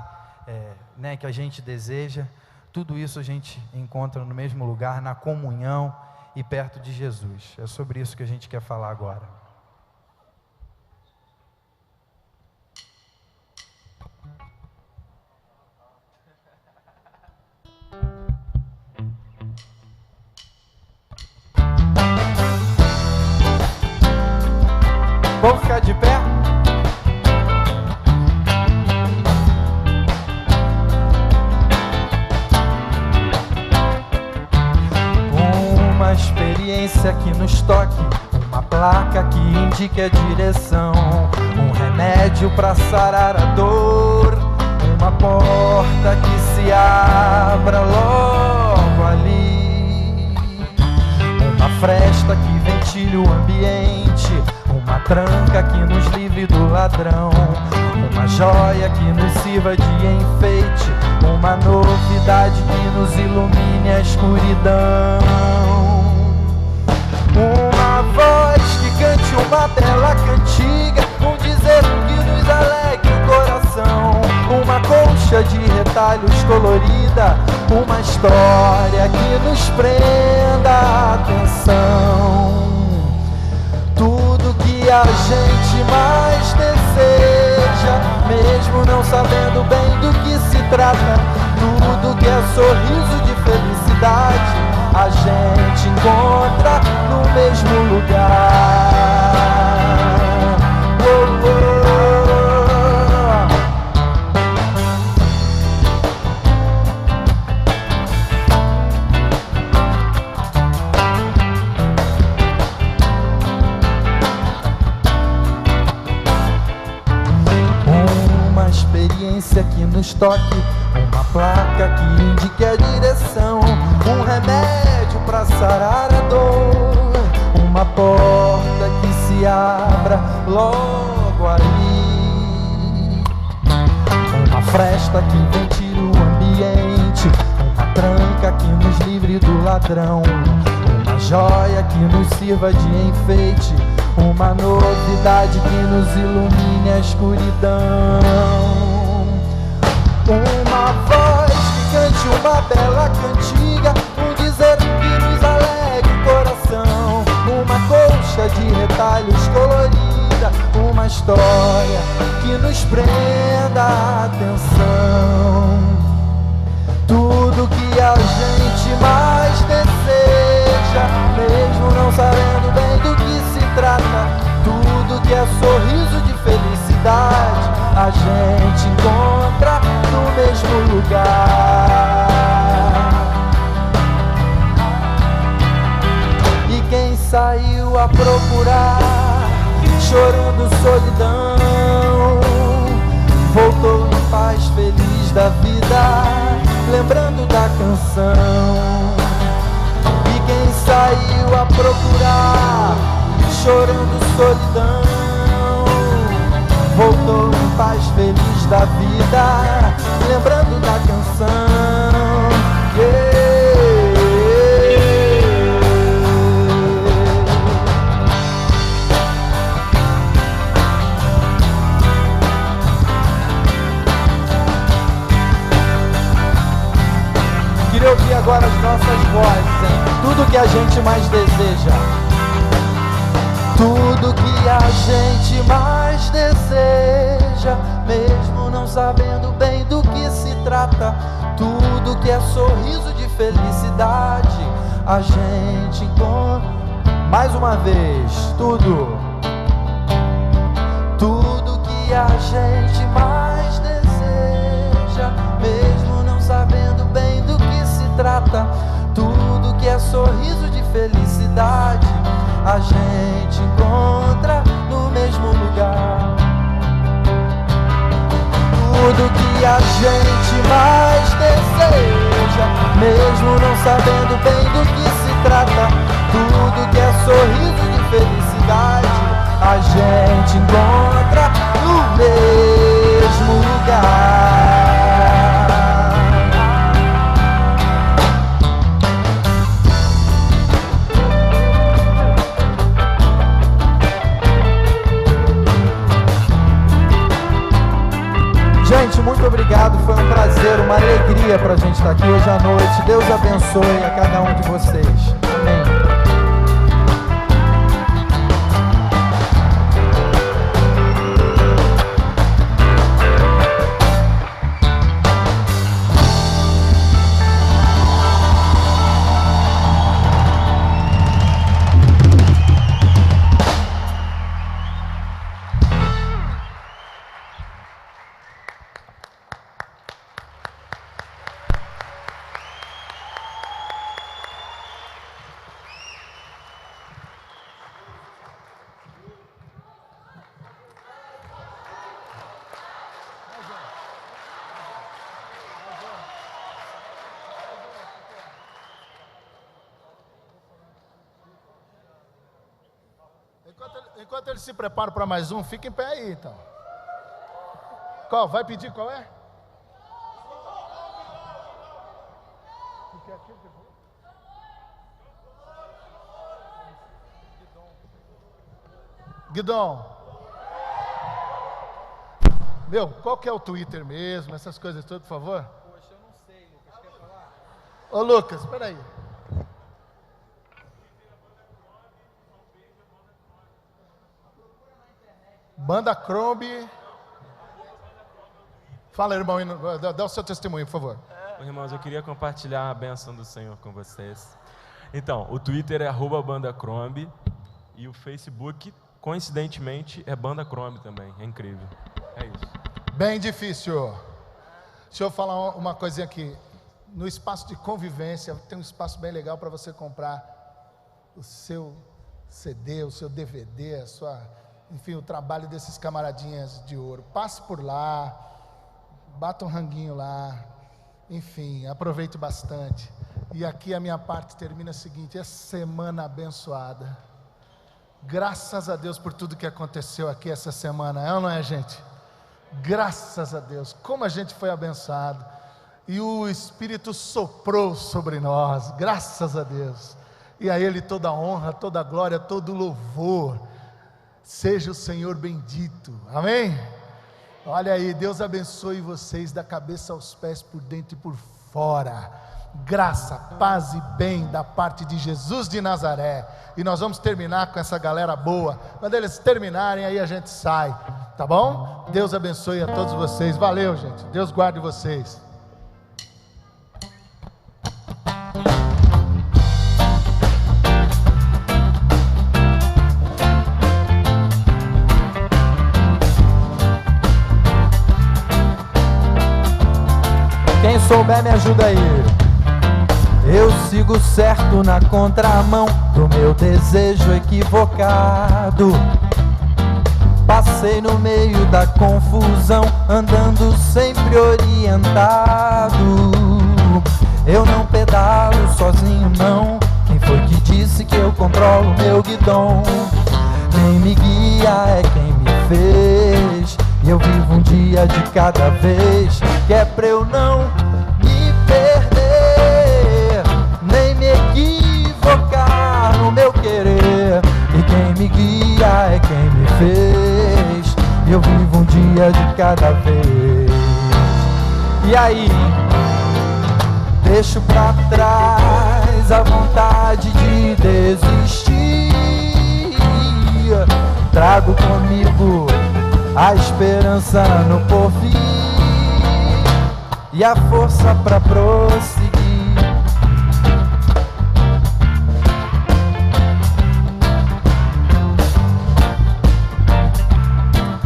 que a gente deseja, tudo isso a gente encontra no mesmo lugar, na comunhão e perto de Jesus. É sobre isso que a gente quer falar agora. Vamos ficar de pé? Uma experiência que nos toque, uma placa que indique a direção, um remédio para sarar a dor, uma porta que se abra logo ali, uma fresta que ventile o ambiente, uma tranca que nos livre do ladrão, uma joia que nos sirva de enfeite, uma novidade que nos ilumine a escuridão, uma voz que cante uma bela cantiga, um dizer que nos alegre o coração, uma colcha de retalhos colorida, uma história que nos prenda a atenção. Tudo que a gente mais deseja, mesmo não sabendo bem do que se trata, tudo que é sorriso de felicidade, a gente encontra no mesmo lugar. Oh, oh. Que nos toque, uma placa que indique a direção, um remédio para sarar a dor, uma porta que se abra logo ali, uma fresta que ventile o ambiente, uma tranca que nos livre do ladrão, uma joia que nos sirva de enfeite, uma novidade que nos ilumine a escuridão. Uma voz que cante uma bela cantiga, um dizer que nos alegre o coração, uma colcha de retalhos colorida, uma história que nos prenda a atenção. Tudo que a gente mais deseja, mesmo não sabendo bem do que se trata, tudo que é sorriso de felicidade, a gente encontra no mesmo lugar. E quem saiu a procurar, chorando solidão, voltou em paz, feliz da vida, lembrando da canção. E quem saiu a procurar, chorando solidão, voltou em paz, feliz da vida, lembrando da canção. Yeah. Queria ouvir agora as nossas vozes, hein? Tudo que a gente mais deseja. Tudo que a gente mais deseja, mesmo não sabendo bem do que se trata, tudo que é sorriso de felicidade, a gente encontra. Mais uma vez, tudo que a gente mais deseja, mesmo não sabendo bem do que se trata, tudo que é sorriso de felicidade, a gente encontra no mesmo lugar. tudo que a gente mais deseja, mesmo não sabendo bem do que se trata. Tudo que é sorriso de felicidade, a gente encontra no mesmo lugar. Gente, muito obrigado, foi um prazer, uma alegria pra gente estar aqui hoje à noite. Deus abençoe a cada um de vocês. Amém. Enquanto eles se preparam para mais um, fica em pé aí, então. Qual? Vai pedir qual é? Guidon. Meu, qual que é o Twitter mesmo? Essas coisas todas, por favor. Poxa, eu não sei, Lucas, quer falar? Ô, Lucas, espera aí. Banda Crombie. Fala, irmão, dá o seu testemunho, por favor. Irmãos, eu queria compartilhar a bênção do Senhor com vocês. Então, o Twitter é @BandaCrombie e o Facebook, coincidentemente, é Banda Crombie também. É incrível. É isso. Bem difícil. Deixa eu falar uma coisinha aqui. No espaço de convivência, tem um espaço bem legal para você comprar o seu CD, o seu DVD, a sua... Enfim, o trabalho desses camaradinhas de ouro. Passe por lá, bata um ranguinho lá, enfim, aproveite bastante. E aqui a minha parte termina a seguinte: essa semana abençoada. Graças a Deus por tudo que aconteceu aqui essa semana, é ou não é, gente? Graças a Deus, como a gente foi abençoado. E o Espírito soprou sobre nós, graças a Deus. E a Ele toda a honra, toda a glória, todo o louvor. Seja o Senhor bendito, amém? Olha aí, Deus abençoe vocês da cabeça aos pés, por dentro e por fora. Graça, paz e bem da parte de Jesus de Nazaré. E nós vamos terminar com essa galera boa. Quando eles terminarem, aí a gente sai, tá bom? Deus abençoe a todos vocês, valeu, gente, Deus guarde vocês. Quem souber me ajuda aí. Eu sigo certo na contramão do meu desejo equivocado. Passei no meio da confusão, andando sempre orientado. Eu não pedalo sozinho não. Quem foi que disse que eu controlo meu guidão? Quem me guia é quem me fez. E eu vivo um dia de cada vez, que é pra eu não me perder, nem me equivocar no meu querer. E quem me guia é quem me fez. E eu vivo um dia de cada vez. E aí, deixo pra trás a vontade de desistir. Trago comigo a esperança no porvir e a força pra prosseguir.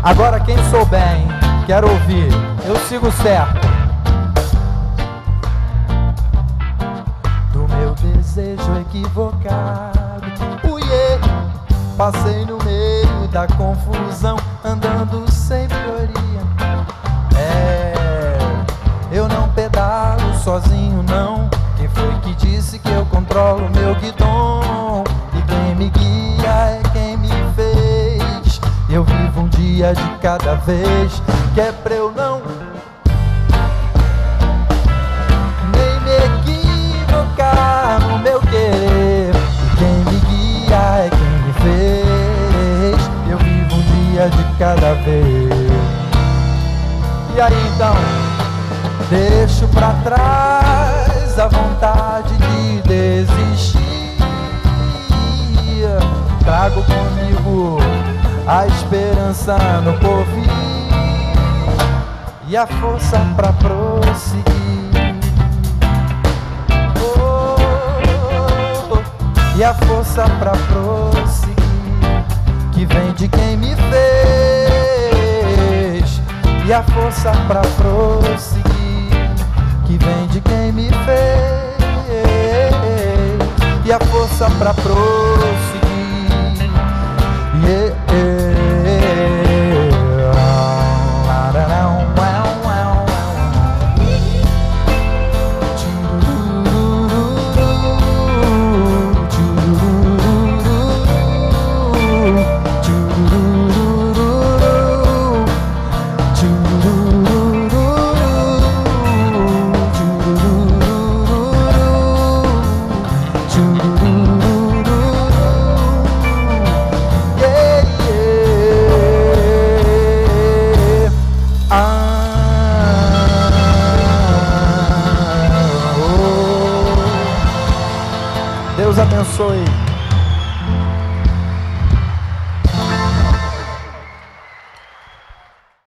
Agora quem sou bem, quero ouvir, eu sigo certo do meu desejo equivocado. Uiê, passei no meio da confusão, andando sempre orientado. sozinho não. Quem foi que disse que eu controlo meu guidão? E quem me guia é quem me fez. Eu vivo um dia de cada vez, que é pra eu não nem me equivocar no meu querer. E quem me guia é quem me fez. Eu vivo um dia de cada vez. E aí então, deixo pra trás a vontade de desistir. Trago comigo a esperança no porvir e a força pra prosseguir. E a força pra prosseguir, que vem de quem me fez. E a força pra prosseguir, que vem de quem me fez. E a força pra prosseguir, yeah, Deus abençoe.